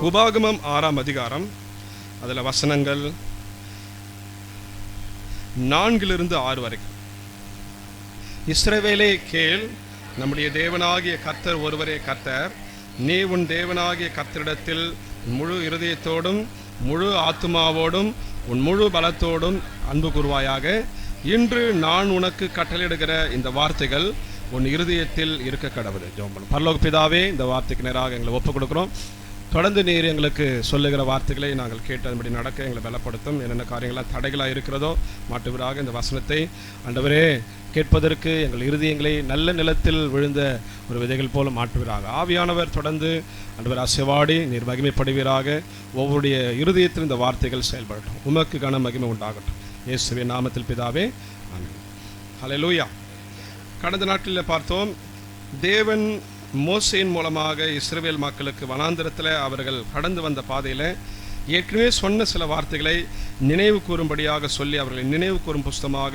உபாகமம் 6ஆம் அதிகாரம், அதில் வசனங்கள் 4-6 வரைக்கும். இஸ்ரவேலே கேள், நம்முடைய தேவனாகிய கர்த்தர் ஒருவரே கர்த்தர். நீ உன் தேவனாகிய கர்த்தரிடத்தில் முழு இருதயத்தோடும் முழு ஆத்துமாவோடும் உன் முழு பலத்தோடும் அன்பு கூறுவாயாக. இன்று நான் உனக்கு கட்டளையிடுகிற இந்த வார்த்தைகள் உன் இருதயத்தில் இருக்க கடவுள். ஜெபம் பண்ணுவோம். பரலோக பிதாவே, இந்த வார்த்தைக்கு நேராக எங்களை ஒப்புக் கொடுக்கிறோம். தொடர்ந்து நீர் எங்களுக்கு சொல்லுகிற வார்த்தைகளை நாங்கள் கேட்டு அதன்படி நடக்க எங்களை பலப்படுத்தும். என்னென்ன காரியங்களாக தடைகளாக இருக்கிறதோ மாற்றுவராக இந்த வசனத்தை ஆண்டவரே கேட்பதற்கு எங்கள் இருதயங்களை நல்ல நிலத்தில் விழுந்த ஒரு விதைகள் போல மாற்றுவீராக. ஆவியானவர் தொடர்ந்து ஆண்டவர் அசைவாடி நீர் மகிமைப்படுவீராக. ஒவ்வொருடைய இருதயத்தில் இந்த வார்த்தைகள் செயல்படட்டும். உமக்கு கன மகிமை உண்டாகட்டும். இயேசுவின் நாமத்தில் பிதாவே, ஆமென். ஹல்லேலூயா. கடந்த நாட்களில் பார்த்தோம், தேவன் மோசேயின் மூலமாக இஸ்ரவேல் மக்களுக்கு வனாந்திரத்தில் அவர்கள் கடந்து வந்த பாதையில் ஏற்கனவே சொன்ன சில வார்த்தைகளை நினைவு கூறும்படியாக சொல்லி அவர்களை நினைவு கூறும் புஸ்தகமாக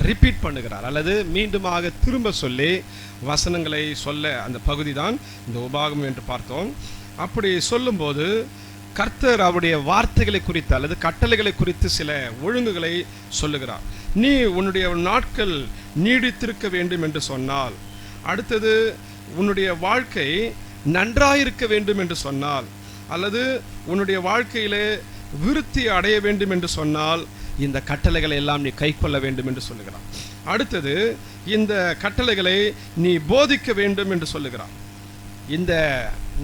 ரிப்பீட் பண்ணுகிறார், அல்லது மீண்டுமாக திரும்ப சொல்லி வசனங்களை சொல்ல அந்த பகுதி தான் இந்த உபாகமம் என்று பார்த்தோம். அப்படி சொல்லும்போது கர்த்தர் அவருடைய வார்த்தைகளை குறித்து அல்லது கட்டளைகளை குறித்து சில ஒழுங்குகளை சொல்லுகிறார். நீ உன்னுடைய நாட்கள் நீடித்திருக்க வேண்டும் என்று சொன்னால், அடுத்தது உன்னுடைய வாழ்க்கை நன்றாயிருக்க வேண்டும் என்று சொன்னால், அல்லது உன்னுடைய வாழ்க்கையிலே விருத்தி அடைய வேண்டும் என்று சொன்னால் இந்த கட்டளைகளை எல்லாம் நீ கைக்கொள்ள வேண்டும் என்று சொல்லுகிறான். அடுத்தது இந்த கட்டளைகளை நீ போதிக்க வேண்டும் என்று சொல்லுகிறான். இந்த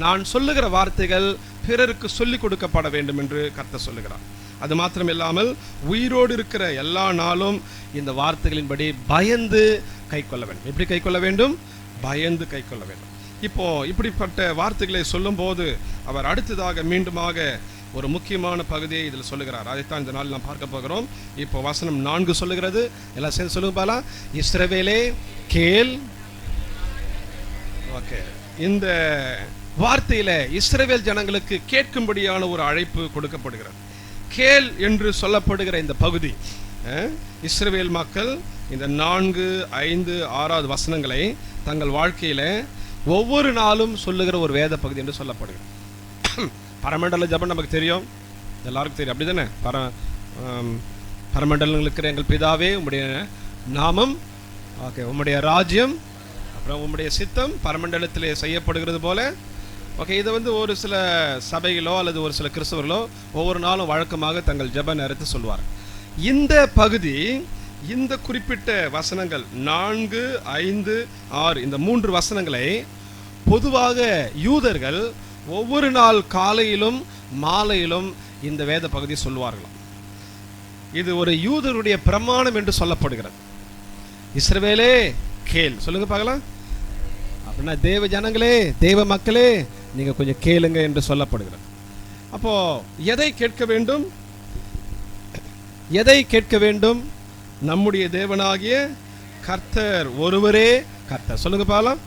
நான் சொல்லுகிற வார்த்தைகள் பிறருக்கு சொல்லிக் கொடுக்கப்பட வேண்டும் என்று கர்த்தர் சொல்லுகிறார். அது மாத்திரமில்லாமல் உயிரோடு இருக்கிற எல்லா நாளும் இந்த வார்த்தைகளின்படி பயந்து கைக்கொள்ள வேண்டும். எப்படி கைக்கொள்ள வேண்டும்? பயந்து கைக்கொள்ள வேண்டும். இப்போ இப்படிப்பட்ட வார்த்தைகளை சொல்லும் போது அவர் அடுத்ததாக மீண்டுமாக ஒரு முக்கியமான பகுதியை இதில் சொல்லுகிறார். அதைத்தான் இந்த நாள் நாம் பார்க்க போகிறோம். இப்போ வசனம் 4 சொல்லுகிறது. எல்லாம் சேர்ந்து சொல்லுங்க பாலாம். இஸ்ரவேலே கேள். ஓகே, இந்த வார்த்தையில இஸ்ரவேல் ஜனங்களுக்கு கேட்கும்படியான ஒரு அழைப்பு கொடுக்கப்படுகிறது. கேள் என்று சொல்லப்படுகிற இந்த பகுதி இஸ்ரவேல் மக்கள் இந்த 4, 5, 6வது வசனங்களை தங்கள் வாழ்க்கையில ஒவ்வொரு நாளும் சொல்லுகிற ஒரு வேத பகுதி என்று சொல்லப்படுகிறது. பரமண்டல ஜபம் நமக்கு தெரியும், எல்லாருக்கும் தெரியும், அப்படிதானே? பரமண்டலம் இருக்கிற எங்கள் பிதாவே, உம்முடைய நாமம், ஓகே, உம்முடைய ராஜ்யம், அப்புறம் உம்முடைய சித்தம் பரமண்டலத்திலே செய்யப்படுகிறது போல. ஓகே, இதை ஒரு சில சபைகளோ அல்லது ஒரு சில கிறிஸ்தவர்களோ ஒவ்வொரு நாளும் வழக்கமாக தங்கள் ஜப நேரத்தை சொல்வார். இந்த பகுதி, இந்த குறிப்பிட்ட வசனங்கள் 4, 5, 6 இந்த 3 வசனங்களை பொதுவாக யூதர்கள் ஒவ்வொரு நாள் காலையிலும் மாலையிலும் இந்த வேத பகுதி சொல்வார்களாம். இது ஒரு யூதருடைய பிரமாணம் என்று சொல்லப்படுகிறது. இஸ்ரவேலே கேள், சொல்லுங்க பார்க்கலாம். அப்படின்னா தேவ ஜனங்களே, தேவ மக்களே, நீங்க கொஞ்சம் கேளுங்க என்று சொல்லப்படுகிறது. அப்போ எதை கேட்க வேண்டும்? எதை கேட்க வேண்டும்? நம்முடைய தேவனாகிய கர்த்தர் ஒருவரே கர்த்தர். சொல்லுங்க பாலாம்.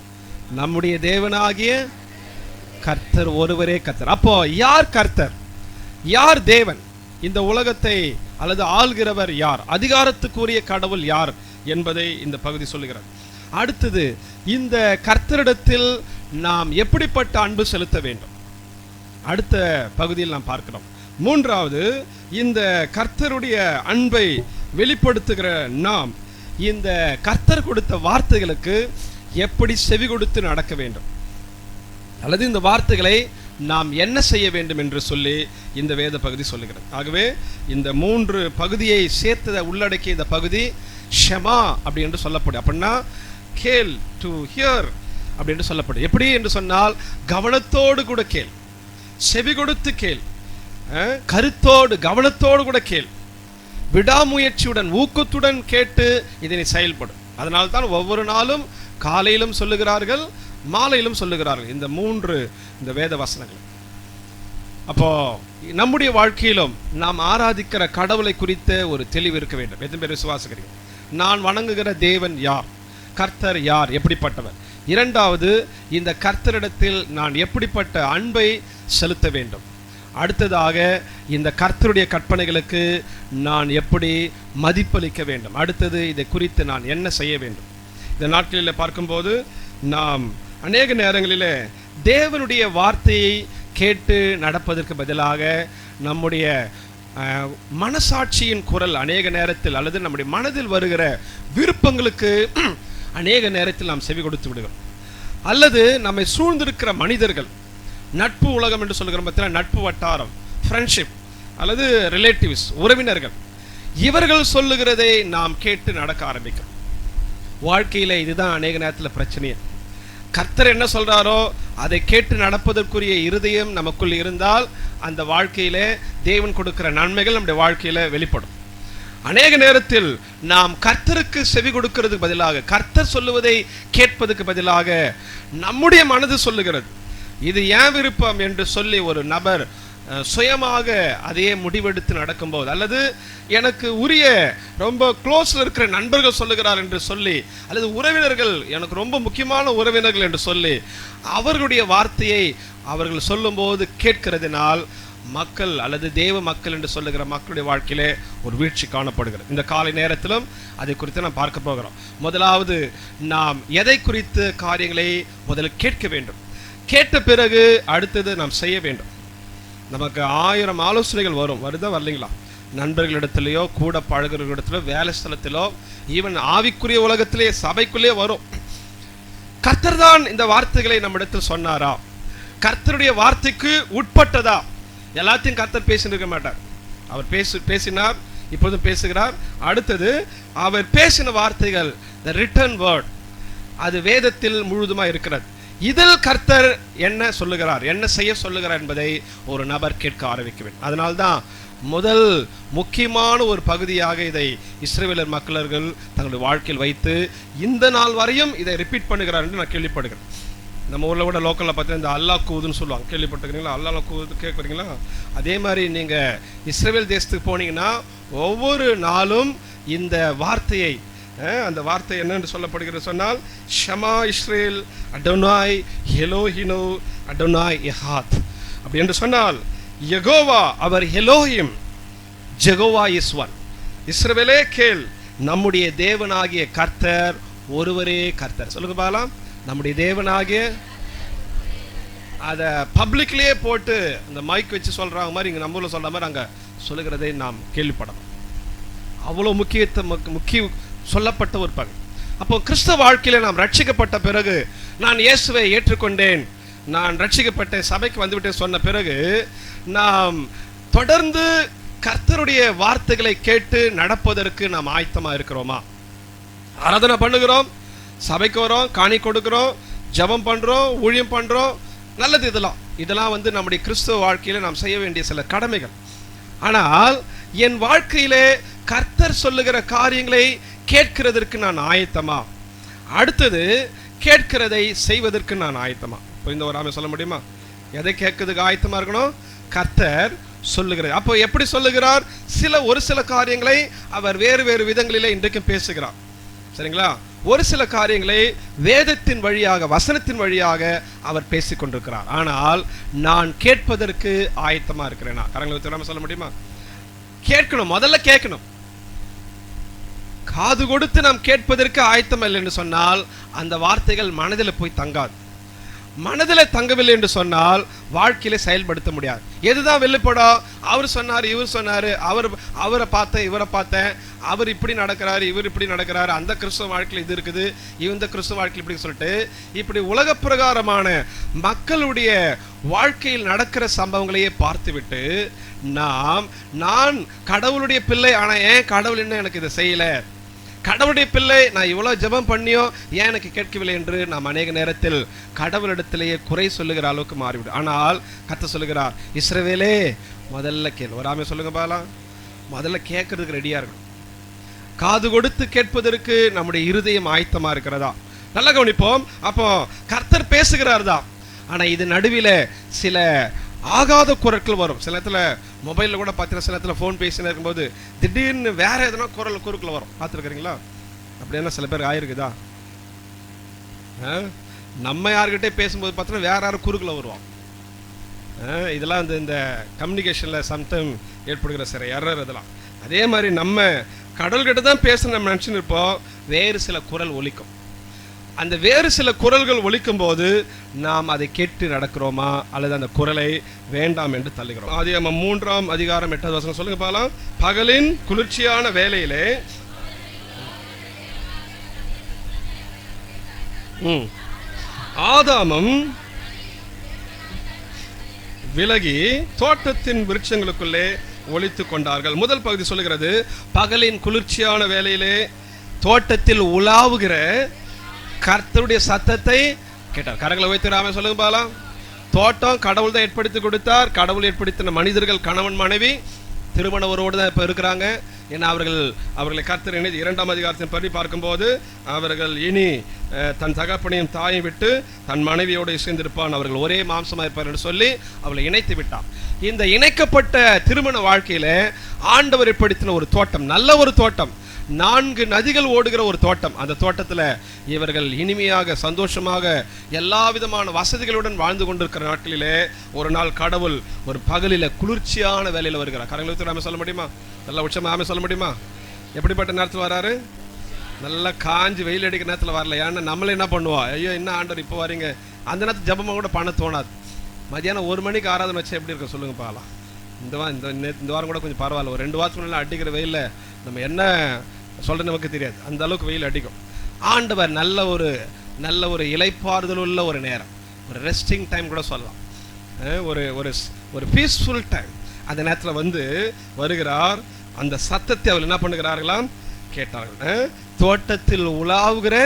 நம்முடைய தேவனாகிய கர்த்தர் ஒருவரே கர்த்தர். அப்போ யார் கர்த்தர்? யார் தேவன்? இந்த உலகத்தை அல்லது ஆள்கிறவர் யார்? அதிகாரத்துக்குரிய கடவுள் யார் என்பதை இந்த பகுதி சொல்லுகிறது. அடுத்தது, இந்த கர்த்தரிடத்தில் நாம் எப்படிப்பட்ட அன்பு செலுத்த வேண்டும்? அடுத்த பகுதியில் நாம் பார்க்கிறோம். மூன்றாவது, இந்த கர்த்தருடைய அன்பை வெளிப்படுத்துகிற நாம் இந்த கர்த்தர் கொடுத்த வார்த்தைகளுக்கு எப்படி செவி கொடுத்து நடக்க வேண்டும், அல்லது இந்த வார்த்தைகளை நாம் என்ன செய்ய வேண்டும் என்று சொல்லி இந்த வேத பகுதி சொல்லுகிறது. ஆகவே இந்த 3 பகுதியை சேர்த்து உள்ளடக்கிய இந்த பகுதி ஷமா அப்படி என்று சொல்லப்படும். அப்படின்னா கேள், டு ஹியர் அப்படி என்று சொல்லப்படும். எப்படி என்று சொன்னால் கவனத்தோடு கூட கேள், செவி கொடுத்து கேள், கருத்தோடு கவனத்தோடு கூட கேள், விடாமுயற்சியுடன் ஊக்கத்துடன் கேட்டு இதனை செயல்படும். அதனால் தான் ஒவ்வொரு நாளும் காலையிலும் சொல்லுகிறார்கள், மாலையிலும் சொல்லுகிறார்கள் இந்த 3 இந்த வேத வசனங்கள். அப்போ நம்முடைய வாழ்க்கையிலும் நாம் ஆராதிக்கிற கடவுளை குறித்த ஒரு தெளிவு இருக்க வேண்டும். எத்தனை பேர் விசுவாசிக்கிறீங்க? நான் வணங்குகிற தேவன் யார்? கர்த்தர் யார்? எப்படிப்பட்டவர்? இரண்டாவது, இந்த கர்த்தரிடத்தில் நான் எப்படிப்பட்ட அன்பை செலுத்த வேண்டும்? அடுத்ததாக, இந்த கர்த்தருடைய கற்பனைகளுக்கு நான் எப்படி மதிப்பளிக்க வேண்டும்? அடுத்தது, இதை குறித்து நான் என்ன செய்ய வேண்டும்? இந்த நாட்களில் பார்க்கும்போது நாம் அநேக நேரங்களில் தேவனுடைய வார்த்தையை கேட்டு நடப்பதற்கு பதிலாக நம்முடைய மனசாட்சியின் குரல் அநேக நேரத்தில், அல்லது நம்முடைய மனதில் வருகிற விருப்பங்களுக்கு அநேக நேரத்தில் நாம் செவி கொடுத்து விடுகிறோம். அல்லது நம்மை சூழ்ந்திருக்கிற மனிதர்கள், நட்பு உலகம் என்று சொல்லுகிற பற்றின நட்பு வட்டாரம், ஃப்ரெண்ட்ஷிப் அல்லது ரிலேட்டிவ்ஸ், உறவினர்கள், இவர்கள் சொல்லுகிறதை நாம் கேட்டு நடக்க ஆரம்பிக்கிறோம். வாழ்க்கையில் இதுதான் அநேக நேரத்தில் பிரச்சனையே. கர்த்தர் என்ன சொல்றாரோ அதை கேட்டு நடப்பதற்குரிய இருதயம் நமக்குள் இருந்தால் அந்த வாழ்க்கையிலே தேவன் கொடுக்கிற நன்மைகள் நம்முடைய வாழ்க்கையில வெளிப்படும். அநேக நேரத்தில் நாம் கர்த்தருக்கு செவி கொடுக்கிறதுக்கு பதிலாக, கர்த்தர் சொல்லுவதை கேட்பதற்கு பதிலாக நம்முடைய மனது சொல்லுகிறது இது ஏன் விருப்பம் என்று சொல்லி ஒரு நபர் சுயமாக அதையே முடிவெடுத்து நடக்கும்போது, அல்லது எனக்கு உரிய ரொம்ப க்ளோஸ்ல இருக்கிற நண்பர்கள் சொல்லுகிறார் என்று சொல்லி, அல்லது உறவினர்கள் எனக்கு ரொம்ப முக்கியமான உறவினர்கள் என்று சொல்லி அவர்களுடைய வார்த்தையை அவர்கள் சொல்லும்போது கேட்கிறதுனால் மக்கள் அல்லது தேவ மக்கள் என்று சொல்லுகிற மக்களுடைய வாழ்க்கையிலே ஒரு வீழ்ச்சி காணப்படுகிறது. இந்த காலை நேரத்திலும் அதை குறித்து நாம் பார்க்க போகிறோம். முதலாவது, நாம் எதை குறித்து காரியங்களை முதலில் கேட்க வேண்டும். கேட்ட பிறகு அடுத்தது நாம் செய்ய வேண்டும். நமக்கு 1000 ஆலோசனைகள் வருதா வரலைங்களா? நண்பர்களிடத்திலேயோ, கூட பழகிறவர்களிடத்திலோ, வேலை ஸ்தலத்திலோ, ஈவன் ஆவிக்குரிய உலகத்திலே சபைக்குள்ளே வரும். கர்த்தர் தான் இந்த வார்த்தைகளை நம்மிடத்தில் சொன்னாரா? கர்த்தருடைய வார்த்தைக்கு உட்பட்டதா? எல்லாத்தையும் கர்த்தர் பேசியிருக்க மாட்டார். அவர் பேசினார், இப்போதும் பேசுகிறார். அடுத்தது, அவர் பேசின வார்த்தைகள், த ரிட்டன் வேர்ட், அது வேதத்தில் முழுதுமாக இருக்கிறது. இதில் கர்த்தர் என்ன சொல்லுகிறார், என்ன செய்ய சொல்லுகிறார் என்பதை ஒரு நபர் கேட்க ஆரம்பிக்க வேண்டும். அதனால்தான் முதல் முக்கியமான ஒரு பகுதியாக இதை இஸ்ரவேலர் மக்களர்கள் தங்களுடைய வாழ்க்கையில் வைத்து இந்த நாள் வரையும் இதை ரிப்பீட் பண்ணுகிறார் என்று நான் கேள்விப்படுகிறேன். நம்ம ஊரில் கூட லோக்கலில் பார்த்தீங்கன்னா இந்த அல்லா கூதுன்னு சொல்லுவாங்க, கேள்விப்பட்டுக்கிறீங்களா? அல்லா கூது கேட்குறீங்களா? அதே மாதிரி நீங்கள் இஸ்ரவேல் தேசத்துக்கு போனீங்கன்னா ஒவ்வொரு நாளும் இந்த வார்த்தையை, அந்த வார்த்தை என்னென்று சொல்லப்படுகிறது சொன்னால், ஷமா இஸ்ரேல் அடோனாய் எலோஹினோ அடோனாய் எஹாத். அப்படி என்று சொன்னால் யெகோவா அவர் எலோஹிம், ஜெகோவா இஸ் ஒன். இஸ்ரவேலே கேள், நம்முடைய தேவனாகிய கர்த்தர் ஒருவரே கர்த்தர். சொல்லுங்க பாலாம், நம்முடைய தேவனாகிய, அதை பப்ளிக்லேயே போட்டு அந்த மைக் வச்சு சொல்றாங்க மாதிரி, இங்கே நம்ம ஊரில் சொல்ற மாதிரி அங்கே சொல்லுகிறதை நாம் கேள்விப்படணும். அவ்வளோ முக்கிய சொல்லப்பட்ட ஒரு பகுதி. அப்போ கிறிஸ்தவ வாழ்க்கையில நாம் ரட்சிக்கப்பட்ட பிறகு, நான் இயேசுவை ஏற்றுக்கொண்டேன், நான் ரட்சிக்கப்பட்ட சபைக்கு வந்துவிட்டேன் சொன்ன பிறகு, நாம் தொடர்ந்து கர்த்தருடைய வார்த்தைகளை கேட்டு நடப்பதற்கு நாம் ஆயத்தமா இருக்கிறோமா? ஆராதனை பண்ணுகிறோம், சபைக்கு வரோம், காணி கொடுக்கிறோம், ஜெபம் பண்றோம், ஊழியம் பண்றோம், நல்லது. இதெல்லாம் நம்முடைய கிறிஸ்தவ வாழ்க்கையில நாம் செய்ய வேண்டிய சில கடமைகள். ஆனால் என் வாழ்க்கையிலே கர்த்தர் சொல்லுகிற காரியங்களை கேட்கிறதற்கு நான் ஆயத்தமா? அடுத்தது, கேட்கிறதை செய்வதற்கு நான் ஆயத்தமா? இப்போ இந்த ஒரு ஆமை சொல்ல முடியுமா? எதை கேட்கறதுக்கு ஆயத்தமா இருக்கணும்? கர்த்தர் சொல்லுகிறார். அப்போ எப்படி சொல்லுகிறார்? ஒரு சில காரியங்களை அவர் வேறு வேறு விதங்களிலே இன்றைக்கும் பேசுகிறார், சரிங்களா? ஒரு சில காரியங்களை வேதத்தின் வழியாக, வசனத்தின் வழியாக அவர் பேசிக் கொண்டிருக்கிறார். ஆனால் நான் கேட்பதற்கு ஆயத்தமா இருக்கிறேனா? கரங்களை தெரியாம சொல்ல முடியுமா? கேட்கணும், முதல்ல கேட்கணும். காது கொடுத்து நாம் கேட்பதற்கு ஆயத்தம் இல்லை என்று சொன்னால் அந்த வார்த்தைகள் மனதில் போய் தங்காது. மனதில் தங்கவில்லை என்று சொன்னால் வாழ்க்கையில செயல்படுத்த முடியாது. எதுதான் வெளிப்படும்? அவர் சொன்னார், இவர் சொன்னாரு, அவரை பார்த்தேன், இவரை பார்த்தேன், அவர் இப்படி நடக்கிறாரு, இவர் இப்படி நடக்கிறாரு, அந்த கிறிஸ்துவ வாழ்க்கையில் இது இருக்குது, இந்த கிறிஸ்துவ வாழ்க்கையில் இப்படி சொல்லிட்டு, இப்படி உலக பிரகாரமான மக்களுடைய வாழ்க்கையில் நடக்கிற சம்பவங்களையே பார்த்துவிட்டு நான் கடவுளுடைய பிள்ளை, ஆனா ஏன் கடவுள் என்ன எனக்கு இதை செய்யல, கடவுளுடைய பிள்ளை, நான் இவ்வளவு ஜெபம் பண்ணியோ ஏன் எனக்கு கேட்கவில்லை என்று நாம் அநேக நேரத்தில் கடவுளிடத்திலேயே குறை சொல்லுகிற அளவுக்கு மாறிவிடும். ஆனால் கர்த்தர் சொல்லுகிறார், இஸ்ரவேலே முதல்ல கேள். வராம சொல்லுங்க பாலாம், முதல்ல கேட்கறதுக்கு ரெடியா இருக்கணும். காது கொடுத்து கேட்பதற்கு நம்முடைய இருதயம் ஆயத்தமா இருக்கிறதா? நல்லா கவனிப்போம். அப்போ கர்த்தர் பேசுகிறார் தான், ஆனா இது நடுவில் சில ஆகாத குரல்கள் வரும். சில நேரத்தில் மொபைலில் கூட பார்த்தீங்கன்னா, சில நேரத்தில் ஃபோன் பேசினா இருக்கும்போது திடீர்னு வேற எதனா குறுக்கில் வரும். பார்த்துருக்குறீங்களா? அப்படின்னா சில பேர் ஆயிருக்குதா? நம்ம யாருக்கிட்டே பேசும்போது பார்த்தோன்னா வேற யாரும் குறுக்கில் வருவோம். இதெல்லாம் இந்த கம்யூனிகேஷனில் சம்டைம் ஏற்படுகிற சில எரர் இதெல்லாம். அதே மாதிரி நம்ம கடல்கிட்ட தான் பேச நம்ம நினச்சின்னு இருப்போம், வேறு சில குரல் ஒலிக்கும். அந்த வேறு சில குரல்கள் ஒலிக்கும் போது நாம் அதை கேட்டு நடக்கிறோமா அல்லது அந்த குரலை வேண்டாம் என்று தள்ளுகிறோம். ஆதியாகமம் 3ஆம் அதிகாரம் 8வது வசனம் சொல்லுங்க பாக்கலாம். பகலின் குளிர்ச்சியான வேளையிலே ஆதாமும் விலகி தோட்டத்தின் விருட்சங்களுக்குள்ளே ஒளித்து கொண்டார்கள். முதல் பகுதி சொல்லுகிறது, பகலின் குளிர்ச்சியான வேளையிலே தோட்டத்தில் உலாவுகிற கர்த்தருடைய சத்தத்தை கேட்டார். கரங்களை வைத்து சொல்லுங்க பாலாம். தோட்டம் கடவுள் தான் ஏற்படுத்தி கொடுத்தார். கடவுள் ஏற்படுத்தின மனிதர்கள் கணவன் மனைவி திருமண உறவோடு தான் இப்போ இருக்கிறாங்க. ஏன்னா அவர்களை கர்த்தர் இணைத்து 2ஆம் அதிகாரத்தின் படி பார்க்கும்போது அவர்கள் இனி தன் தகப்பனையும் தாயும் விட்டு தன் மனைவியோடு இசைந்திருப்பான், அவர்கள் ஒரே மாம்சமாக இருப்பார் என்று சொல்லி அவளை இணைத்து விட்டான். இந்த இணைக்கப்பட்ட திருமண வாழ்க்கையில ஆண்டவர் ஏற்படுத்தின ஒரு தோட்டம், நல்ல ஒரு தோட்டம், 4 நதிகள் ஓடுகிற ஒரு தோட்டம். அந்த தோட்டத்தில் இவர்கள் இனிமையாக சந்தோஷமாக எல்லா விதமான வசதிகளுடன் வாழ்ந்து கொண்டிருக்கிற நாட்களிலே ஒரு நாள் கடவுள் ஒரு பகலில் குளிர்ச்சியான வேலையில் வருகிறார். கரங்களுக்கு நாம சொல்ல முடியுமா? நல்லா உச்சமாக சொல்ல முடியுமா? எப்படிப்பட்ட நேரத்தில் வராரு? நல்லா காஞ்சி வெயில் அடிக்கிற நேரத்தில் வரல. ஏன்னா நம்மளே என்ன பண்ணுவோம், ஐயோ என்ன ஆண்டவர் இப்போ வரீங்க, அந்த நேரத்தில் ஜபமாக கூட பண்ண தோணாது. மதியானம் 1 மணிக்கு ஆராதனை வச்சா எப்படி இருக்கும் சொல்லுங்க பார்க்கலாம். இந்த வாரம் கூட கொஞ்சம் பரவாயில்ல. ஒரு 2 வாரத்துக்கு முன்னாடி அடிக்கிற வெயிலில் நம்ம என்ன சொல்கிறது நமக்கு தெரியாது, அந்த அளவுக்கு வெயில் அடிக்கும். ஆண்டவர் நல்ல ஒரு இலைப்பாறுதல் உள்ள ஒரு நேரம், ஒரு ரெஸ்டிங் டைம் கூட சொல்லலாம், ஒரு பீஸ்ஃபுல் டைம். அந்த நேரத்தில் வருகிறார். அந்த சத்தத்தை அவர் என்ன பண்ணுகிறார்களாம்? கேட்டார்கள். தோட்டத்தில் உலாவுகிற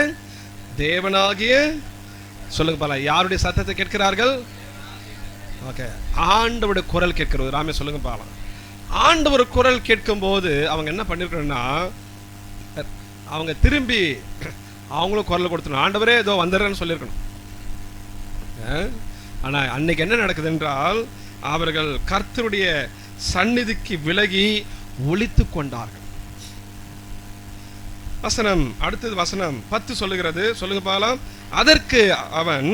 தேவனாகிய சொல்லுங்க பால, யாருடைய சத்தத்தை கேட்கிறார்கள்? ஓகே, ஆண்டவருடைய குரல் கேட்கிறது. ராமே சொல்லுங்க பாலாம். ஆண்டவர் குரல் கேட்கும் போது அவங்க என்ன பண்ணிருக்கணும்னா, அவங்க திரும்பி அவங்களும் குரல் கொடுத்துணும், ஆண்டவரே ஏதோ வந்துடுறேன்னு சொல்லியிருக்கணும். ஆனா அன்னைக்கு என்ன நடக்குது என்றால், அவர்கள் கர்த்தருடைய சந்நிதிக்கு விலகி ஒளித்து கொண்டார்கள். வசனம் அடுத்தது வசனம் 10 சொல்லுகிறது. சொல்லுங்க பாலாம். அதற்கு அவன்,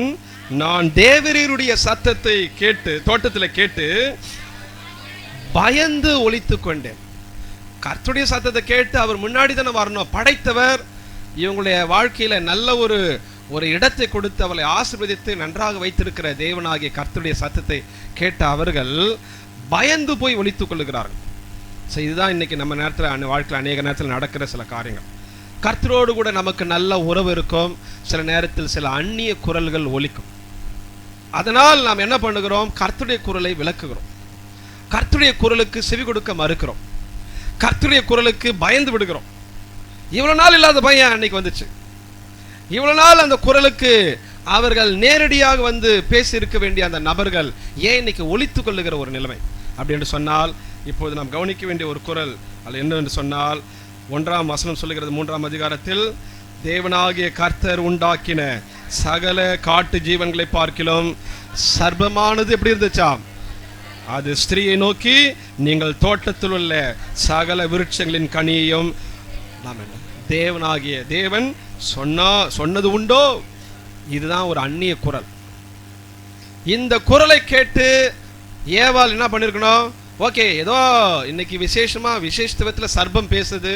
நான் தேவரீருடைய சத்தத்தை கேட்டு தோட்டத்தில் கேட்டு பயந்து ஒளித்து கொண்டேன். கர்த்தருடைய சத்தத்தை கேட்டு அவர் முன்னாடி தானே வரணும். படைத்தவர் இவங்களுடைய வாழ்க்கையில நல்ல ஒரு இடத்தை கொடுத்து அவளை ஆசீர்வதித்து நன்றாக வைத்திருக்கிற தேவனாகிய கர்த்தருடைய சத்தத்தை கேட்ட அவர்கள் பயந்து போய் ஒளித்துக் கொள்ளுகிறார்கள். இதுதான் இன்னைக்கு நம்ம நேரத்தில் வாழ்க்கையில் அநேக நேரத்தில் நடக்கிற சில காரியங்கள். கர்த்தரோடு கூட நமக்கு நல்ல உறவு இருக்கும், சில நேரத்தில் சில அந்நிய குரல்கள் ஒலிக்கும். அதனால் நாம் என்ன பண்ணுகிறோம்? கர்த்தருடைய குரலை விளக்குகிறோம், கர்த்தருடைய குரலுக்கு செவி கொடுக்க மறுக்கிறோம், கர்த்தருடைய குரலுக்கு பயந்து விடுகிறோம். இவ்வளவு நாள் இல்லாத பயம் அன்னைக்கு வந்துச்சு. இவ்வளவு நாள் அந்த குரலுக்கு அவர்கள் நேரடியாக பேசி இருக்க வேண்டிய அந்த நபர்கள் ஏன் இன்னைக்கு ஒளித்துக் கொள்ளுகிற ஒரு நிலைமை அப்படி என்று சொன்னால், இப்போது நாம் கவனிக்க வேண்டிய ஒரு குரல் அது என்னவென்று சொன்னால், 1ஆம் வசனம் சொல்லுகிறது, 3ஆம் அதிகாரத்தில், தேவனாகிய கர்த்தர் உண்டாக்கின சகல காட்டு ஜீவன்களை பார்க்கிலும் சர்ப்பமானது எப்படி இருந்துச்சாம்? அது ஸ்திரீயை நோக்கி, நீங்கள் தோட்டத்தில் உள்ள சகல விருட்சங்களின் கனியையும் தேவனாகிய தேவன் சொன்னது உண்டோ? இதுதான் ஒரு அந்நிய குரல். இந்த குரலை கேட்டு ஏவாள் என்ன பண்ணிருக்கணும்? ஓகே, ஏதோ இன்னைக்கு விசேஷத்துவத்தில் சர்ப்பம் பேசுது,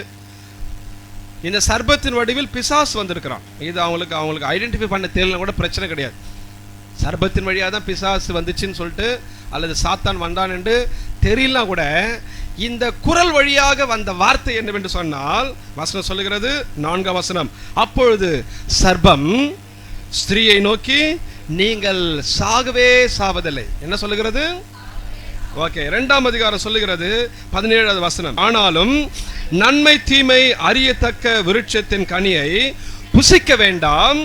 இந்த சர்ப்பத்தின் வடிவில் பிசாசு வந்திருக்கிறான். இது அவங்களுக்கு ஐடென்டிஃபை பண்ண தெரியல கூட பிரச்சனை கிடையாது. சர்ப்பத்தின் வழியாக தான் பிசாசு வந்துச்சுன்னு சொல்லிட்டு அல்லது சாத்தான் வந்தான் என்று தெரியலாம் கூட, இந்த குரல் வழியாக வந்த வார்த்தை என்னவென்று சொன்னால், வசனம் சொல்லுகிறது 4ஆம் வசனம், அப்பொழுது சர்ப்பம் ஸ்திரீயை நோக்கி, நீங்கள் சாகவே சாவதில்லை. என்ன சொல்லுகிறது? ஓகே, 2ஆம் அதிகாரம் சொல்லுகிறது 17வது வசனம், ஆனாலும் நன்மை தீமை அறியத்தக்க விருட்சத்தின் கனியை புசிக்க வேண்டாம்,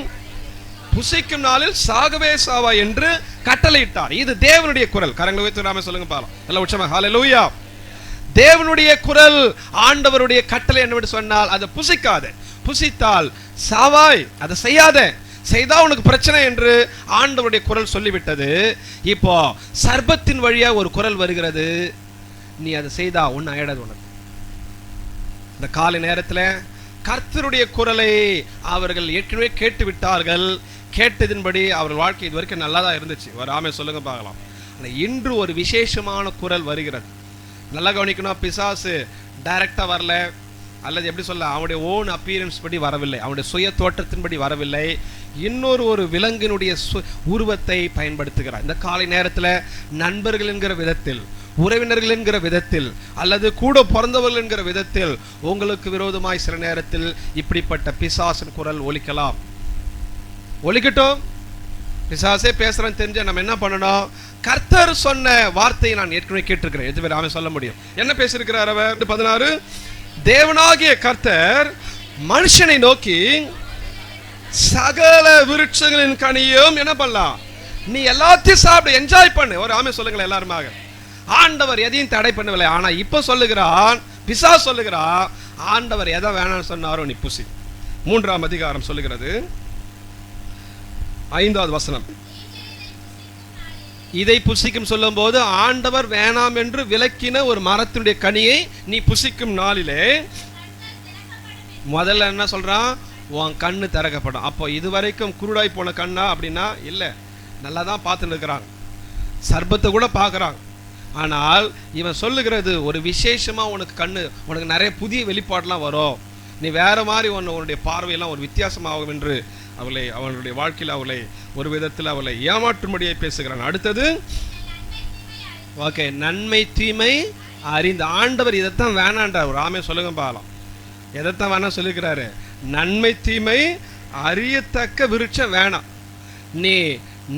புசிக்கும் நாளில் சாகவே சாவா என்று கட்டளையிட்டார். இது தேவனுடைய குரல். கரங்களை வைத்து நாம சொல்லுங்க பாலாம். நல்ல உச்சமா ஹல்லேலூயா. தேவனுடைய குரல், ஆண்டவருடைய கட்டளை என்னவென்று சொன்னால், அதை புசிக்காத, புசித்தால் சாவாய், அதை செய்யாத, செய்தா உனக்கு பிரச்சனை என்று ஆண்டவருடைய குரல் சொல்லிவிட்டது. இப்போ சர்ப்பத்தின் வழியா ஒரு குரல் வருகிறது, நீ அதை செய்தா ஒன்னு ஆயிடாது உனக்கு. இந்த காலை நேரத்தில் கர்த்தருடைய குரலை அவர்கள் ஏற்கனவே கேட்டு விட்டார்கள். கேட்டதின்படி அவர்கள் வாழ்க்கை இது வரைக்கும் நல்லா தான் இருந்துச்சு. ஆமே சொல்லுங்க பார்க்கலாம். இன்று ஒரு விசேஷமான குரல் வருகிறது. நல்லா கவனிக்கணும். பிசாசு டைரக்டா வரல, அல்லது எப்படி சொல்ல, அவனுடைய ஓன் அப்பியரன்ஸ் படி வரவில்லை, அவனுடைய சுய தோற்றத்தின்படி வரவில்லை, ஒரு விலங்கினுடைய உருவத்தை பயன்படுத்துகிறார். இந்த காலை நேரத்தில் நண்பர்கள் என்கிற விதத்தில், உறவினர்கள் என்கிற விதத்தில், அல்லது கூட பிறந்தவர்கள் என்கிற விதத்தில் உங்களுக்கு விரோதமாய் சில நேரத்தில் இப்படிப்பட்ட பிசாசின் குரல் ஒலிக்கலாம். ஒலிக்கட்டும். பிசாசே பேசுறேன்னு தெரிஞ்ச நம்ம என்ன பண்ணணும்? கர்த்தர் சொன்ன வார்த்தையை நான் ஏற்கனவே கேட்டிருக்கிறேன். எது பேர் அவன் சொல்ல முடியும்? என்ன பேசியிருக்கிறார் அவர்? 16, தேவனாகிய கர்த்தர் மனுஷனை நோக்கி சகல விருட்சங்களின் கனியும் என்ன பண்ணலாம், நீ எல்லாத்தையும் சாப்பிடு, என்ஜாய் பண்ணு. ஒரு ஆமே சொல்லுங்களேன் எல்லாருமாக. ஆண்டவர் எதையும் தடை பண்ணவில்லை. ஆனா இப்ப சொல்லுகிறான், பிசாசு சொல்லுகிறான், ஆண்டவர் எதை வேணாம்னு சொன்னாரோ நீ புசி. 3ஆம் அதிகாரம் சொல்லுகிறது, 5வது வசனம். இதை புசிக்கும் சொல்லும் போது ஆண்டவர் வேணாம் என்று விலக்கின ஒரு மரத்தினுடைய கனியை நீ புசிக்கும் நாளிலே முதல்ல என்ன சொல்றான்? உன் கண்ணு திறக்கப்படும். அப்போ இதுவரைக்கும் குருடாய் போன கண்ணா அப்படின்னா இல்லை, நல்லா தான் பார்த்துட்டு இருக்கிறாங்க, சர்பத்தை கூட பார்க்குறாங்க. ஆனால் இவன் சொல்லுகிறது ஒரு விசேஷமா உனக்கு கண்ணு, உனக்கு நிறைய புதிய வெளிப்பாடுலாம் வரும், நீ வேற மாதிரி உன்னுடைய பார்வையெல்லாம் ஒரு வித்தியாசமாகும் என்று அவளுடைய வாழ்க்கையில் அவளை ஒரு விதத்தில் அவளை ஏமாற்றும்படியை பேசுகிறான். அடுத்தது ஓகே, நன்மை தீமை அறிந்த ஆண்டவர் இதைத்தான் வேணான்றார். ஒரு ஆமே சொல்லுங்க பாக்கலாம், எதைத்தான் வேணாம் சொல்லிக்கிறாரு? நன்மை தீமை அறியத்தக்க விருட்சம் வேணாம். நீ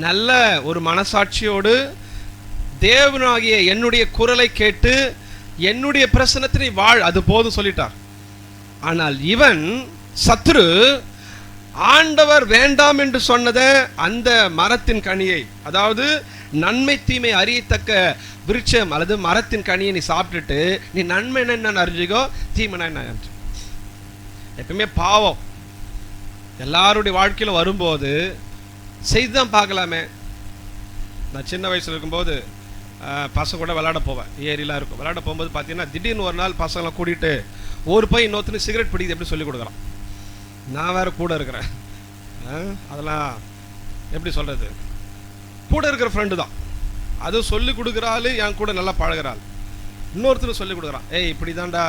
நல்ல ஒரு மனசாட்சியோடு தேவனாகிய என்னுடைய குரலை கேட்டு என்னுடைய பிரசன்னத்தை நீ வாழ், அது போதும் சொல்லிட்டார். ஆனால் இவன் சத்துரு ஆண்டவர் வேண்டாம் என்று சொன்னத அந்த மரத்தின் கனியை, அதாவது நன்மை தீமை அறியத்தக்க விருட்சம் அல்லது மரத்தின் கனியை நீ சாப்பிட்டுட்டு நீ நன்மை என்னன்னு அறிஞ்சுக்கோ, தீமை என்ன. எப்பவுமே பாவம் எல்லாருடைய வாழ்க்கையில வரும்போது செய்துதான் பார்க்கலாமே. நான் சின்ன வயசுல இருக்கும்போது பசங்க கூட விளையாட போவேன், ஏரிலாம் இருக்கும். விளையாட போகும்போது பார்த்தீங்கன்னா திடீர்னு ஒரு நாள் பசங்களை கூட்டிகிட்டு ஒரு பையன் இன்னொருத்தனு சிகரெட் பிடிக்குது எப்படி சொல்லி கொடுக்குறான். நான் வேற கூட இருக்கிறேன், அதெல்லாம் எப்படி சொல்றது, கூட இருக்கிற ஃப்ரெண்டு தான், அதுவும் சொல்லி கொடுக்குறாள், என் கூட நல்லா பழகிறாள். இன்னொருத்தரும் சொல்லி கொடுக்குறான், ஏய் இப்படி தான்டா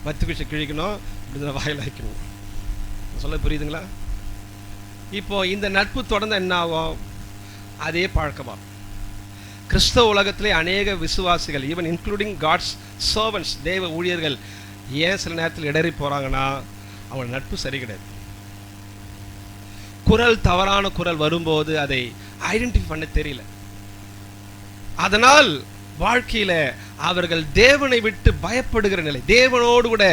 வத்து குச்சி கிழிக்கணும், இப்படி தான் வாயில் வைக்கணும். சொல்ல புரியுதுங்களா? இப்போ இந்த நட்பு தொடர்ந்து என்ன ஆகும்? அதே பழக்கமாக கிறிஸ்தவ உலகத்திலே அநேக விசுவாசிகள், ஈவன் இன்க்ளூடிங் காட்ஸ் சர்வன்ட்ஸ், தேவ ஊழியர்கள் ஏன் சில நேரத்தில் இடறி போகிறாங்கன்னா அவங்க நட்பு சரி கிடையாது. குரல் தவறான குரல் வரும்போது அதை ஐடென்டிஃபை பண்ண தெரியல. அதனால் வாழ்க்கையில அவர்கள் தேவனை விட்டு பயப்படுகிற நிலை, தேவனோடு கூட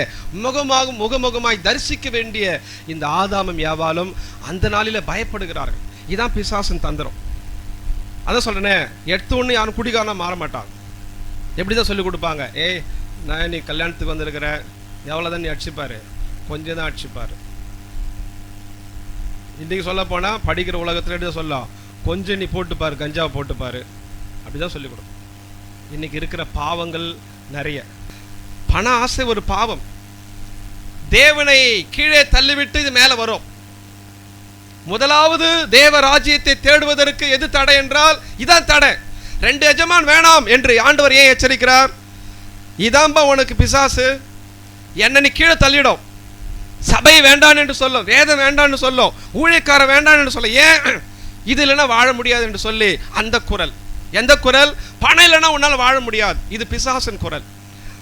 முகமுகமாய் தரிசிக்க வேண்டிய இந்த ஆதாமும் யாவாலும் அந்த நாளில பயப்படுகிறார்கள். இதான் பிசாசின் தந்திரம். அதான் சொல்றேனே, எடுத்தோன்னு யாரும் குடிகாரனா மாற மாட்டாங்க. எப்படிதான் சொல்லி கொடுப்பாங்க, ஏய் நான் நீ கல்யாணத்துக்கு வந்திருக்கிற, எவ்வளவுதான் நீ அடிச்சுப்பாரு, கொஞ்சம் தான் அடிச்சுப்பாரு. இன்றைக்கு சொல்ல போனா படிக்கிற உலகத்துல எப்படி சொல்லலாம், கொஞ்சம் நீ போட்டுப்பாரு, கஞ்சாவை போட்டுப்பாரு, அப்படிதான் சொல்லிக் கொடுக்கும். இன்னைக்கு இருக்கிற பாவங்கள் நிறைய. பண ஆசை ஒரு பாவம். தேவனை கீழே தள்ளிவிட்டு இது மேல வரும். முதலாவது தேவ ராஜ்யத்தை தேடுவதற்கு எது தடை என்றால் இதான் தடை. 2 எஜமான் வேணாம் என்று ஆண்டவர் ஏன் எச்சரிக்கிறார்? இதாம்பா உனக்கு பிசாசு, என்ன நீ கீழே தள்ளிடும். சபை வேண்டான் என்று சொல்லும், வேதம் வேண்டான்னு சொல்லும், ஊழியக்கார வேண்டான் என்று சொல்ல, ஏன் இது இல்லைன்னா வாழ முடியாது என்று சொல்லி அந்த குரல். எந்த குரல்? பணம் இல்லைன்னா உன்னால வாழ முடியாது. இது பிசாசின் குரல்.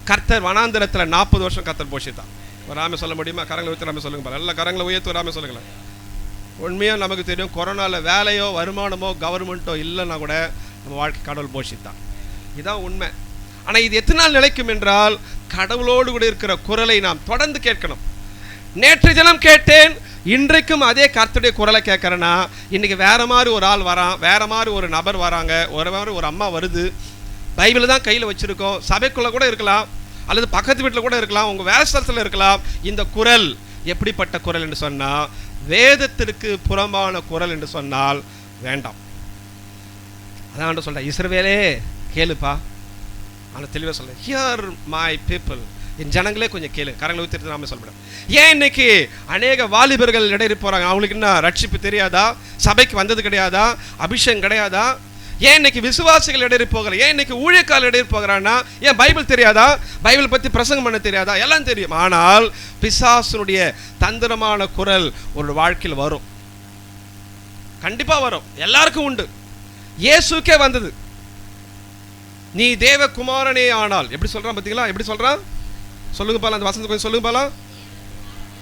கர்த்தர் வனாந்திரத்தில் 40 வருஷம் கர்த்தர் போஷித்தான். வராம சொல்ல முடியுமா? கரங்களை உயர்த்தி சொல்லுங்க, நல்ல கரங்களை உயர்த்தி வராம சொல்லுங்களேன். உண்மையாக நமக்கு தெரியும், கொரோனாவில் வேலையோ வருமானமோ கவர்மெண்ட்டோ இல்லைன்னா கூட நம்ம வாழ்க்கை கடவுள் போஷித்தான். இதுதான் உண்மை. ஆனால் இது எத்தனை நாள் நிலைக்கும் என்றால் கடவுளோடு கூட இருக்கிற குரலை நாம் தொடர்ந்து கேட்கணும். நேற்று தினம் கேட்டேன், இன்றைக்கும் அதே கர்த்தருடைய குரலை கேட்கறேன்னா இன்னைக்கு வேற மாதிரி ஒரு ஆள் வரான், வேற மாதிரி ஒரு நபர் வராங்க, ஒரு மாதிரி ஒரு அம்மா வருது, பைபிள் தான் கையில் வச்சிருக்கோம், சபைக்குள்ள கூட இருக்கலாம், அல்லது பக்கத்து வீட்டில் கூட இருக்கலாம், உங்க வேலை ஸ்தலத்தில் இருக்கலாம். இந்த குரல் எப்படிப்பட்ட குரல் என்று சொன்னால் வேதத்திற்கு புறம்பான குரல் என்று சொன்னால் வேண்டாம். அதான் சொல்றேன், இஸ்ரவேலே கேளுப்பா. ஆனால் தெளிவாக சொல்ல, ஹியர் மை பீப்புள், என் ஜனங்களே கொஞ்சம் கேளு. கரங்களை ஊற்றி நாம சொல்லப்படும். ஏன் இன்னைக்கு அநேக வாலிபர்கள் இடையே போறாங்க? அவங்களுக்கு என்ன ரட்சிப்பு தெரியாதா? சபைக்கு வந்தது கிடையாதா? அபிஷேகம் கிடையாதா? ஏன் இன்னைக்கு விசுவாசிகள் இடறி போகல? ஏன் இன்னைக்கு ஊழியக்காரர்கள் இடறி போகிறான்னா, ஏன் பைபிள் தெரியாதா? பைபிள் பற்றி பிரசங்கம் பண்ண தெரியாதா? எல்லாம் தெரியும். ஆனால் பிசாசுனுடைய தந்திரமான குரல் ஒரு வாழ்க்கையில் வரும், கண்டிப்பா வரும், எல்லாருக்கும் உண்டு. இயேசுக்கே வந்தது. நீ தேவகுமாரனே ஆனால், எப்படி சொல்றான் பார்த்தீங்களா? எப்படி சொல்றான் சொல்லுங்க பாலாம், அந்த வசனத்தை கொஞ்சம் சொல்லுங்க பாலாம்.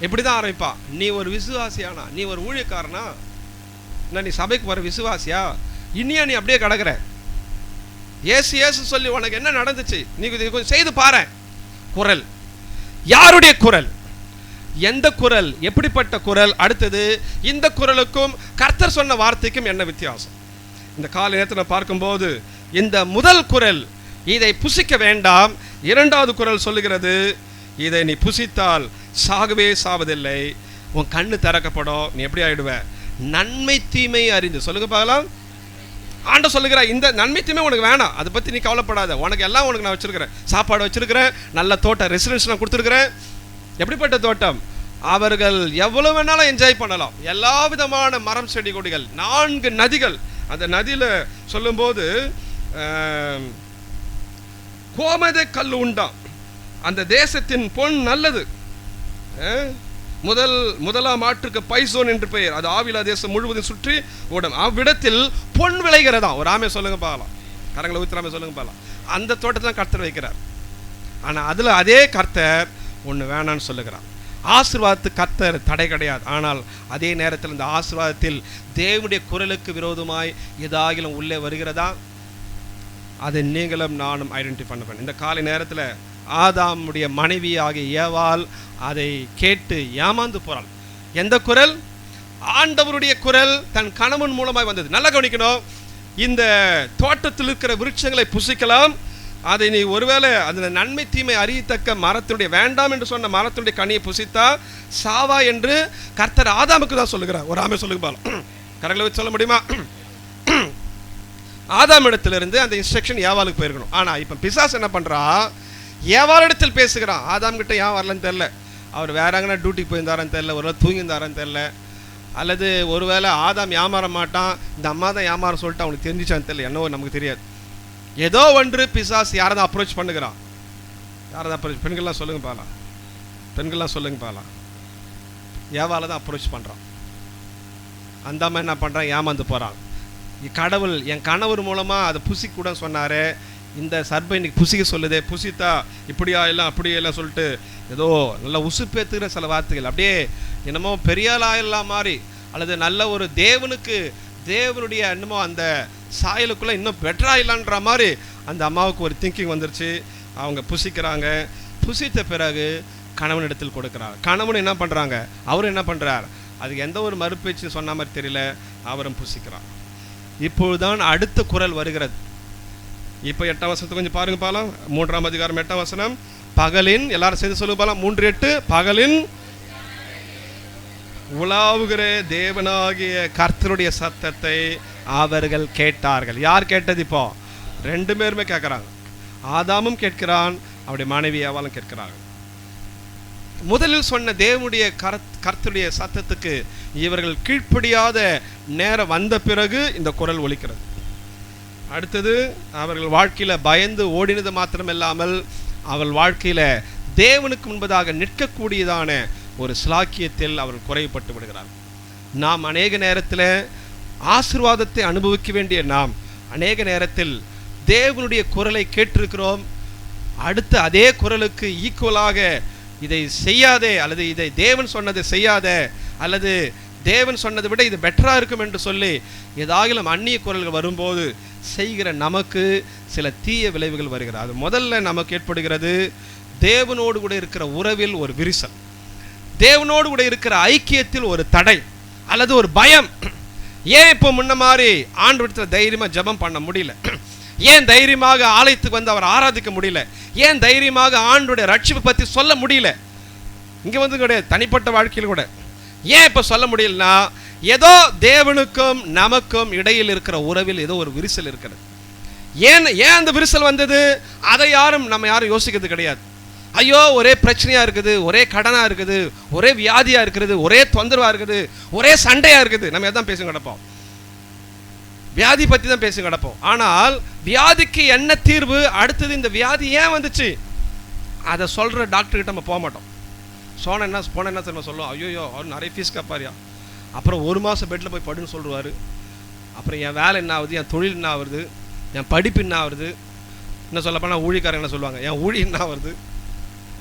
எப்படிதான் ஆரம்பிப்பா? நீ ஒரு விசுவாசியானா, நீ ஒரு ஊழியக்காரனா, என்ன நீ சபைக்கு வர விசுவாசியா, இனியா நீ அப்படியே கிடக்குற? ஏசு ஏசு சொல்லி உனக்கு என்ன நடந்துச்சு? நீ கொஞ்சம் செய்து பாரு. குரல் யாருடைய குரல்? எந்த குரல்? எப்படிப்பட்ட குரல்? அடுத்தது, இந்த குரலுக்கும் கர்த்தர் சொன்ன வார்த்தைக்கும் என்ன வித்தியாசம்? இந்த கால நேரத்தில் பார்க்கும்போது இந்த முதல் குரல், இதை புசிக்க வேண்டாம். இரண்டாவது குரல் சொல்லுகிறது, இதை நீ புசித்தால் சாகவே சாவதில்லை, உன் கண்ணு திறக்கப்படும், நீ எப்படி ஆயிடுவ? நன்மை தீமை அறிந்து. சொல்லுங்க பார்க்கலாம். ஆண்டவர் சொல்லுகிற, இந்த நன்மை தீமை உனக்கு வேணாம், அதை பற்றி நீ கவலைப்படாத, உனக்கு எல்லாம் உனக்கு நான் வச்சிருக்கிறேன். சாப்பாடு வச்சிருக்கிறேன், நல்ல தோட்டம் ரெசிடென்ஸ் நான் கொடுத்துருக்கிறேன். எப்படிப்பட்ட தோட்டம்? அவர்கள் எவ்வளவு வேணாலும் என்ஜாய் பண்ணலாம். எல்லா விதமான மரம் செடி கொடிகள், 4 நதிகள். அந்த நதியில் சொல்லும்போது கோமத கல் உண்டாம், அந்த தேசத்தின் பொன் நல்லது. முதலாம் ஆற்றுக்கு பைசோன் என்று பெயர், அது ஆவிலா தேசம் முழுவதும் சுற்றி ஓடும், அவ்விடத்தில் பொன் விளைகிறதா. ஒரு ஆமே சொல்லுங்க பார்க்கலாம், கரங்களை ஊத்துறாமே சொல்லுங்க பார்க்கலாம். அந்த தோட்டத்தில் கர்த்தர் வைக்கிறார். ஆனால் அதில் அதே கர்த்தர் ஒன்று வேணான்னு சொல்லுகிறார். ஆசீர்வாதத்துக்கு கர்த்தர் தடை கிடையாது. ஆனால் அதே நேரத்தில் இந்த ஆசீர்வாதத்தில் தேவனுடைய குரலுக்கு விரோதமாய் ஏதாகிலும் உள்ளே வருகிறதா, அதை நீங்களும் நானும் ஐடென்டிஃபை பண்ண. இந்த காலை நேரத்தில் ஆதாமுடைய மனைவி ஆகிய ஏவாள் அதை கேட்டு ஏமாந்து போறாள். எந்த குரல்? ஆண்டவருடைய குரல் தன் கணவன் மூலமாய் வந்தது. நல்லா கவனிக்கணும். இந்த தோட்டத்தில் இருக்கிற விருட்சங்களை புசிக்கலாம், அதை நீ ஒருவேளை அந்த நன்மை தீமை அறியத்தக்க மரத்தினுடைய வேண்டாம் என்று சொன்ன மரத்தினுடைய கனியை புசித்தா சாவா என்று கர்த்தர் ஆதாமுக்கு தான் சொல்லுகிறார். ஒரு ஆமை சொல்லுங்க பாலம், கரங்களை வச்சு சொல்ல முடியுமா? ஆதாம் இடத்திலிருந்து அந்த இன்ஸ்ட்ரக்ஷன் ஏவாளுக்கு போயிருக்கணும். ஆனா இப்ப பிசாசு என்ன பண்றா? ஏவாளிடத்தில் பேசுகிறான். ஆதாம் கிட்ட ஏன் வரலன்னு தெரியல, அவர் வேற எங்கன்னா டியூட்டிக்கு போயிருந்தாரான்னு தெரியல, ஒருவேளை தூங்கியிருந்தாரான்னு தெரியல, அல்லது ஒருவேளை ஆதாம் ஏமாற மாட்டான், இந்த அம்மா தான் ஏமாற சொல்லிட்டு அவனுக்கு தெரிஞ்சிச்சான்னு தெரியல, என்னவோ நமக்கு தெரியாது. ஏதோ ஒன்று பிசாசு யாரை தான் அப்ரோச் பண்ணுகிறான். யாரை தான் அப்ரோச்? பெண்கள்லாம் சொல்லுங்க பாலாம், பெண்கள்லாம் சொல்லுங்க பாலாம். ஏவாளை தான் அப்ரோச் பண்ணுறான். அந்த அம்மா என்ன பண்ணுறான்? ஏமாந்து போகிறான். கடவுள் என் கணவர் மூலமாக அதை புசிக்கூட சொன்னார், இந்த சர்பை இன்னைக்கு புசிக்க சொல்லுதே, புசித்தா இப்படியா எல்லாம் அப்படியே எல்லாம் சொல்லிட்டு ஏதோ நல்லா உசுப்பேத்துக்கிற சில வார்த்தைகள், அப்படியே என்னமோ பெரியாளாயெல்லாம் மாதிரி, அல்லது நல்ல ஒரு தேவனுடைய என்னமோ அந்த சாயலுக்குள்ளே இன்னும் பெட்டராயில்லான்ற மாதிரி அந்த அம்மாவுக்கு ஒரு திங்கிங் வந்துருச்சு. அவங்க புசிக்கிறாங்க. புசித்த பிறகு கணவனிடத்தில் கொடுக்குறாங்க. கணவன் என்ன பண்ணுறாங்க? அவர் என்ன பண்ணுறார்? அதுக்கு எந்த ஒரு மறுபேச்சு சொன்ன மாதிரி தெரியல, அவரும் புசிக்கிறார். இப்பொழுதுதான் அடுத்த குரல் வருகிறது. இப்போ 8ஆம் வசனத்தை கொஞ்சம் பாருங்க பாலாம். 3ஆம் அதிகாரம் 8ஆம் வசனம். பகலின், எல்லாரும் சேர்ந்து சொல்லுங்க பாலாம், 3:8. பகலின் உலாவுகிற தேவனாகிய கர்த்தருடைய சத்தத்தை அவர்கள் கேட்டார்கள். யார் கேட்டது? இப்போ 2 பேருமே கேட்குறாங்க. ஆதாமும் கேட்கிறான், அவருடைய மனைவி ஏவாளும் கேட்கிறாங்க. முதலில் சொன்ன தேவனுடைய கர்த்தருடைய சத்தத்துக்கு இவர்கள் கீழ்ப்படியாத நேரம் வந்த பிறகு இந்த குரல் ஒலிக்கிறது. அடுத்தது, அவர்கள் வாழ்க்கையில் பயந்து ஓடினது மாத்திரமில்லாமல் அவர்கள் வாழ்க்கையில் தேவனுக்கு முன்பதாக நிற்கக்கூடியதான ஒரு ஸ்லாக்கியத்தில் அவர்கள் குறைப்பட்டு விடுகிறார்கள். நாம் அநேக நேரத்தில் ஆசீர்வாதத்தை அனுபவிக்க வேண்டிய நாம் அநேக நேரத்தில் தேவனுடைய குரலை கேட்டிருக்கிறோம். அடுத்து அதே குரலுக்கு ஈக்குவலாக இதை செய்யாதே, அல்லது இதை தேவன் சொன்னதை செய்யாதே, அல்லது தேவன் சொன்னதை விட இது பெட்டராக இருக்கும் என்று சொல்லி ஏதாகிலும் அந்நிய குரல்கள் வரும்போது செய்கிற நமக்கு சில தீய விளைவுகள் வருகிறது. அது முதல்ல நமக்கு ஏற்படுகிறது தேவனோடு கூட இருக்கிற உறவில் ஒரு விரிசல், தேவனோடு கூட இருக்கிற ஐக்கியத்தில் ஒரு தடை அல்லது ஒரு பயம். ஏன் இப்போ முன்ன மாதிரி ஆண்டவரிடத்தில் தைரியமாக ஜெபம் பண்ண முடியல? ஏன் தைரியமாக ஆலயத்துக்கு வந்து அவர் ஆராதிக்க முடியல? ஏன் தைரியமாக ஆண்டோடைய ரட்சிப்பை பற்றி சொல்ல முடியல? இங்கே வந்து கிடையாது, தனிப்பட்ட வாழ்க்கையில் கூட ஏன் இப்போ சொல்ல முடியலன்னா, ஏதோ தேவனுக்கும் நமக்கும் இடையில் இருக்கிற உறவில் ஏதோ ஒரு விரிசல் இருக்கிறது. ஏன் அந்த விரிசல் வந்தது? அதை நம்ம யாரும் யோசிக்கிறது கிடையாது. ஐயோ ஒரே பிரச்சனையாக இருக்குது, ஒரே கடனாக இருக்குது, ஒரே வியாதியாக இருக்குது, ஒரே தொந்தரவாக இருக்குது, ஒரே சண்டையாக இருக்குது, நம்ம எதான் பேச கிடப்போம். வியாதி பற்றி தான் பேசி கிடப்போம். ஆனால் வியாதிக்கு என்ன தீர்வு, அடுத்தது இந்த வியாதி ஏன் வந்துச்சு அதை சொல்கிற டாக்டர்கிட்ட நம்ம போக மாட்டோம். போன என்ன நம்ம சொல்லுவோம், ஐயோ அவர் நிறைய ஃபீஸ் கேட்பாரியா, அப்புறம் 1 மாதம் பெட்டில் போய் படுன்னு சொல்லுவார். அப்புறம் என் வேலை என்ன ஆகுது, என் தொழில் என்ன ஆகுது, என் படிப்பு என்ன ஆகுது, என்ன சொல்லப்போனால் ஊழிக்காரங்க என்ன சொல்லுவாங்க, என் ஊழி என்ன ஆகுது.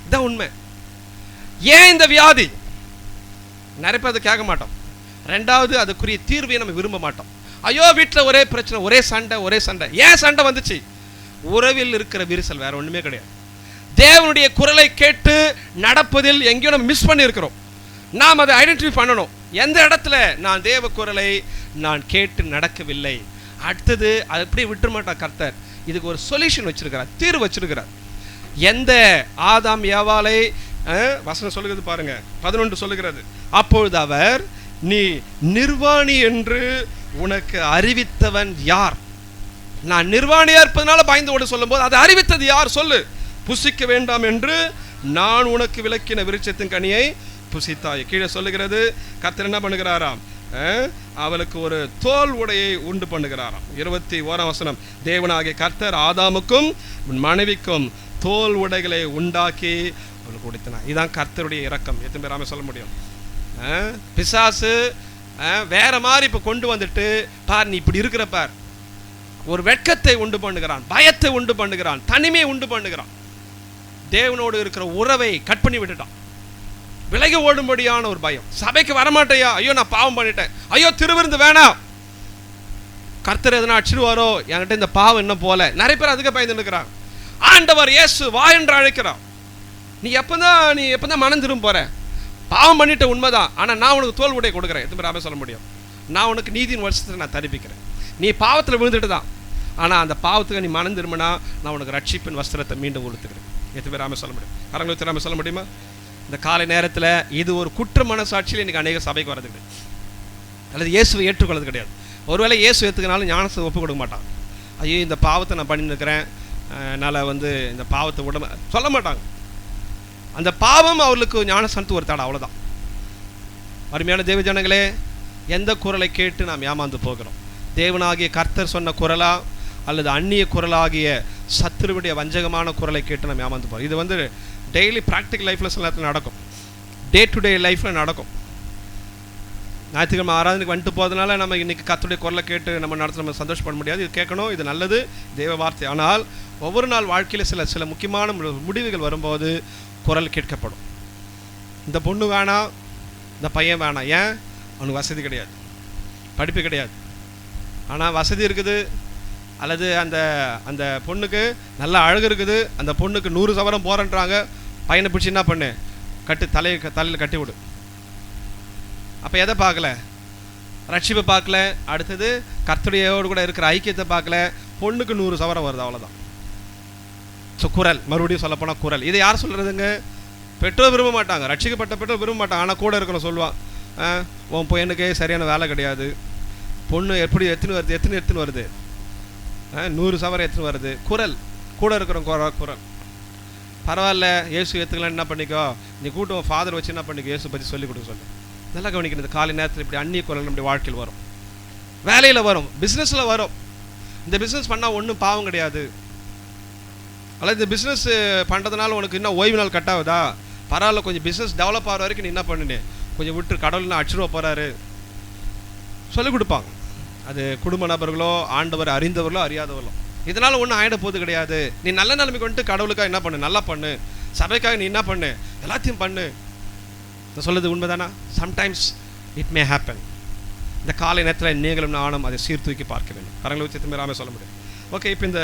இதுதான் உண்மை. ஏன் இந்த வியாதி நிறைய பேர் அதை கேட்க மாட்டோம். ரெண்டாவது, அதுக்குரிய தீர்வையை நம்ம விரும்ப மாட்டோம். ஐயோ வீட்டில் ஒரே பிரச்சனை, ஒரே சண்டை. ஏன் சண்டை வந்துச்சு? உறவில் இருக்கிற விரிசல், வேற ஒன்றுமே கிடையாது. தேவனுடைய குரலை கேட்டு நடப்பதில் எங்கேயோ நம்ம மிஸ் பண்ணி இருக்கிறோம். நாம் அதை ஐடென்டிஃபை பண்ணணும். எந்த இடத்துல நான் தேவ குரலை நான் கேட்டு நடக்கவில்லை, அடுத்தது அது எப்படி விட்டுற மாட்டார் கர்த்தர். இதுக்கு ஒரு சொல்யூஷன் வச்சிருக்கிறார், தீர்வு வச்சிருக்கிறார். எந்த ஆதாம் ஏவாளை வசனம் சொல்லுகிறது பாருங்க, 11 சொல்லுகிறது, அப்பொழுது அவர் நீ நிர்வாணி என்று உனக்கு அறிவித்தவன் யார்? நான் நிர்வாணியா இருப்பதனால பயந்து ஓட சொல்லும் போது அதை அறிவித்தது யார் சொல்லு. புசிக்க வேண்டாம் என்று நான் உனக்கு விலக்கின விருட்சத்தின் கனியை புசித்தாய். கீழே சொல்லுகிறது, கர்த்தர் என்ன பண்ணுகிறாராம், அவளுக்கு ஒரு தோல் உடையை உண்டு பண்ணுகிறாராம். 21 வசனம், தேவனாகிய கர்த்தர் ஆதாமுக்கும் மனைவிக்கும் தோல் உடைகளை உண்டாக்கி அவளுக்கு கொடுத்தனார். இதுதான் கர்த்தருடைய இரக்கம். எத்தனை பேராம சொல்ல முடியும்? பிசாசு வேற மாதிரி இப்போ கொண்டு வந்துட்டு பார், நீ இப்படி இருக்கிற பார், ஒரு வெட்கத்தை உண்டு பண்ணுகிறான், பயத்தை உண்டு பண்ணுகிறான், தனிமையை உண்டு பண்ணுகிறான். தேவனோடு இருக்கிற உறவை கட் பண்ணி விட்டுட்டான். விலகி ஓடும்படியான ஒரு பயம். சபைக்கு வரமாட்டேயா, ஐயோ நான் பாவம் பண்ணிட்டேன், ஐயோ திருவிருந்து வேணாம், கர்த்தர் எதனா அடிச்சிடுவாரோ, என்கிட்ட இந்த பாவம் இன்னும் போல. நிறைய பேர் அதுக்கு பயந்து இருக்கிறாங்க. ஆண்டவர் இயேசு வா என்று அழைக்கிறான். நீ எப்பதான் மனம் திரும்ப போற? பாவம் பண்ணிட்ட உண்மைதான், ஆனால் நான் உனக்கு தோல் உடைய கொடுக்குறேன். எத்தனை பேர் சொல்ல முடியும்? நான் உனக்கு நீதியின் வருஷத்தை நான் தரிப்பிக்கிறேன். நீ பாவத்தில் விழுந்துட்டு தான், ஆனால் அந்த பாவத்துக்கு நீ மனம் திரும்பினா நான் உனக்கு ரட்சிப்பின் வஸ்திரத்தை மீண்டும் கொடுத்துக்கிறேன். எத்தனை பேர் சொல்ல முடியும்? அரங்களுக்கு தெரியாமல் சொல்ல முடியுமா? இந்த காலை நேரத்தில் இது ஒரு குற்ற மனசாட்சியில் இன்றைக்கி அநேக சபைக்கு வரது கிடையாது, அல்லது இயேசுவை ஏற்றுக்கொள்ளது கிடையாது. ஒருவேளை இயேசு ஏற்றுக்கினாலும் ஞானத்தை ஒப்பு கொடுக்க மாட்டாங்க. ஐயோ இந்த பாவத்தை நான் பண்ணியிருக்கிறேன், என்னால் இந்த பாவத்தை விட சொல்ல மாட்டாங்க. அந்த பாவம் அவர்களுக்கு ஞானஸ்தானத்து ஒரு தடை, அவ்வளோதான். அருமையான தேவ ஜனங்களே, எந்த குரலை கேட்டு நாம் ஏமாந்து போகிறோம்? தேவனாகிய கர்த்தர் சொன்ன குரலா, அல்லது அந்நிய குரலாகிய சத்துருவுடைய வஞ்சகமான குரலை கேட்டு நாம் ஏமாந்து போகிறோம்? இது டெய்லி ப்ராக்டிக்கல் லைஃப்பில் சில நேரத்தில் நடக்கும், டே டு டே லைஃப்பில் நடக்கும். ஞாயிற்றுக்கிழமை ஆராதனைக்கு வந்துட்டு போகிறதுனால நம்ம இன்றைக்கி கர்த்தருடைய குரலை கேட்டு நம்ம நடத்த நம்ம சந்தோஷப்பட முடியாது. இது கேட்கணும், இது நல்லது, தேவ வார்த்தை. ஆனால் ஒவ்வொரு நாள் வாழ்க்கையில் சில முக்கியமான முடிவுகள் வரும்போது குரல் கேட்கப்படும். இந்த பொண்ணு வேணாம், இந்த பையன் வேணாம். ஏன்? அவனுக்கு வசதி கிடையாது, படிப்பு கிடையாது, ஆனால் வசதி இருக்குது. அல்லது அந்த பொண்ணுக்கு நல்ல அழகு இருக்குது, அந்த பொண்ணுக்கு 100 சவரம் போகிறன்றாங்க. பையனை பிடிச்சி என்ன பண்ணு, தலையில் கட்டி விடு. அப்போ எதை பார்க்கல? ரட்சிப்பை பார்க்கல. அடுத்தது கர்த்தருடையோடு கூட இருக்கிற ஐக்கியத்தை பார்க்கல. பொண்ணுக்கு 100 சவரம் வருது, அவ்வளோதான். ஸோ குரல், மறுபடியும் சொல்லப்போனால் குரல். இதை யார் சொல்கிறதுங்க? பெற்றோர் விரும்ப மாட்டாங்க, ரட்சிக்கப்பட்ட பெற்றோர் விரும்ப மாட்டாங்க. ஆனால் கூட இருக்கணும் சொல்லுவான், உன் பையனுக்கே சரியான வேலை கிடையாது, பொண்ணு எப்படி எத்தனை வருது, 100 சவரம் எத்தனை வருது. குரல், கூட இருக்கிற குரல். பரவாயில்ல, இயேசு ஏற்றுக்கலாம், என்ன பண்ணிக்கோ, நீ கூட்டம் ஃபாதர் வச்சு என்ன பண்ணிக்கோ, இயேசு பற்றி சொல்லிக் கொடுக்க சொல்லு. நல்லா கவனிக்கணும். இந்த காலை நேரத்தில் இப்படி அந்நிய குரல் நம்முடைய வாழ்க்கையில் வரும், வேலையில் வரும், பிஸ்னஸில் வரும். இந்த பிஸ்னஸ் பண்ணால் ஒன்றும் பாவம் கிடையாது, அல்லது இந்த பிஸ்னஸ் பண்ணுறதுனால உனக்கு இன்னும் ஓய்வு நாள் கட்டாகுதா, பரவாயில்ல, கொஞ்சம் பிஸ்னஸ் டெவலப் ஆகிற வரைக்கும் நீ என்ன பண்ணுனே, கொஞ்சம் விட்டு கடவுள்னா அடிச்சுருவ போகிறாரு சொல்லிக் கொடுப்பாங்க. அது குடும்ப நபர்களோ, ஆண்டவர் அறிந்தவர்களோ அறியாதவர்களோ, இதனால் ஒன்றும் ஆகிட போது கிடையாது. நீ நல்ல நிலைமைக்கு வந்துட்டு கடவுளுக்காக என்ன பண்ணு, நல்லா பண்ணு, சபைக்காக நீ என்ன பண்ணு, எல்லாத்தையும் பண்ணு. நான் சொல்லுது உண்மைதானா? Sometimes it may happen. இந்த காலை நேரத்தில் நீங்களும் நானும் அதை சீர்தூக்கி பார்க்க வேண்டும். கரங்களை வச்சு எத்தனை சொல்ல முடியும்? ஓகே, இப்போ இந்த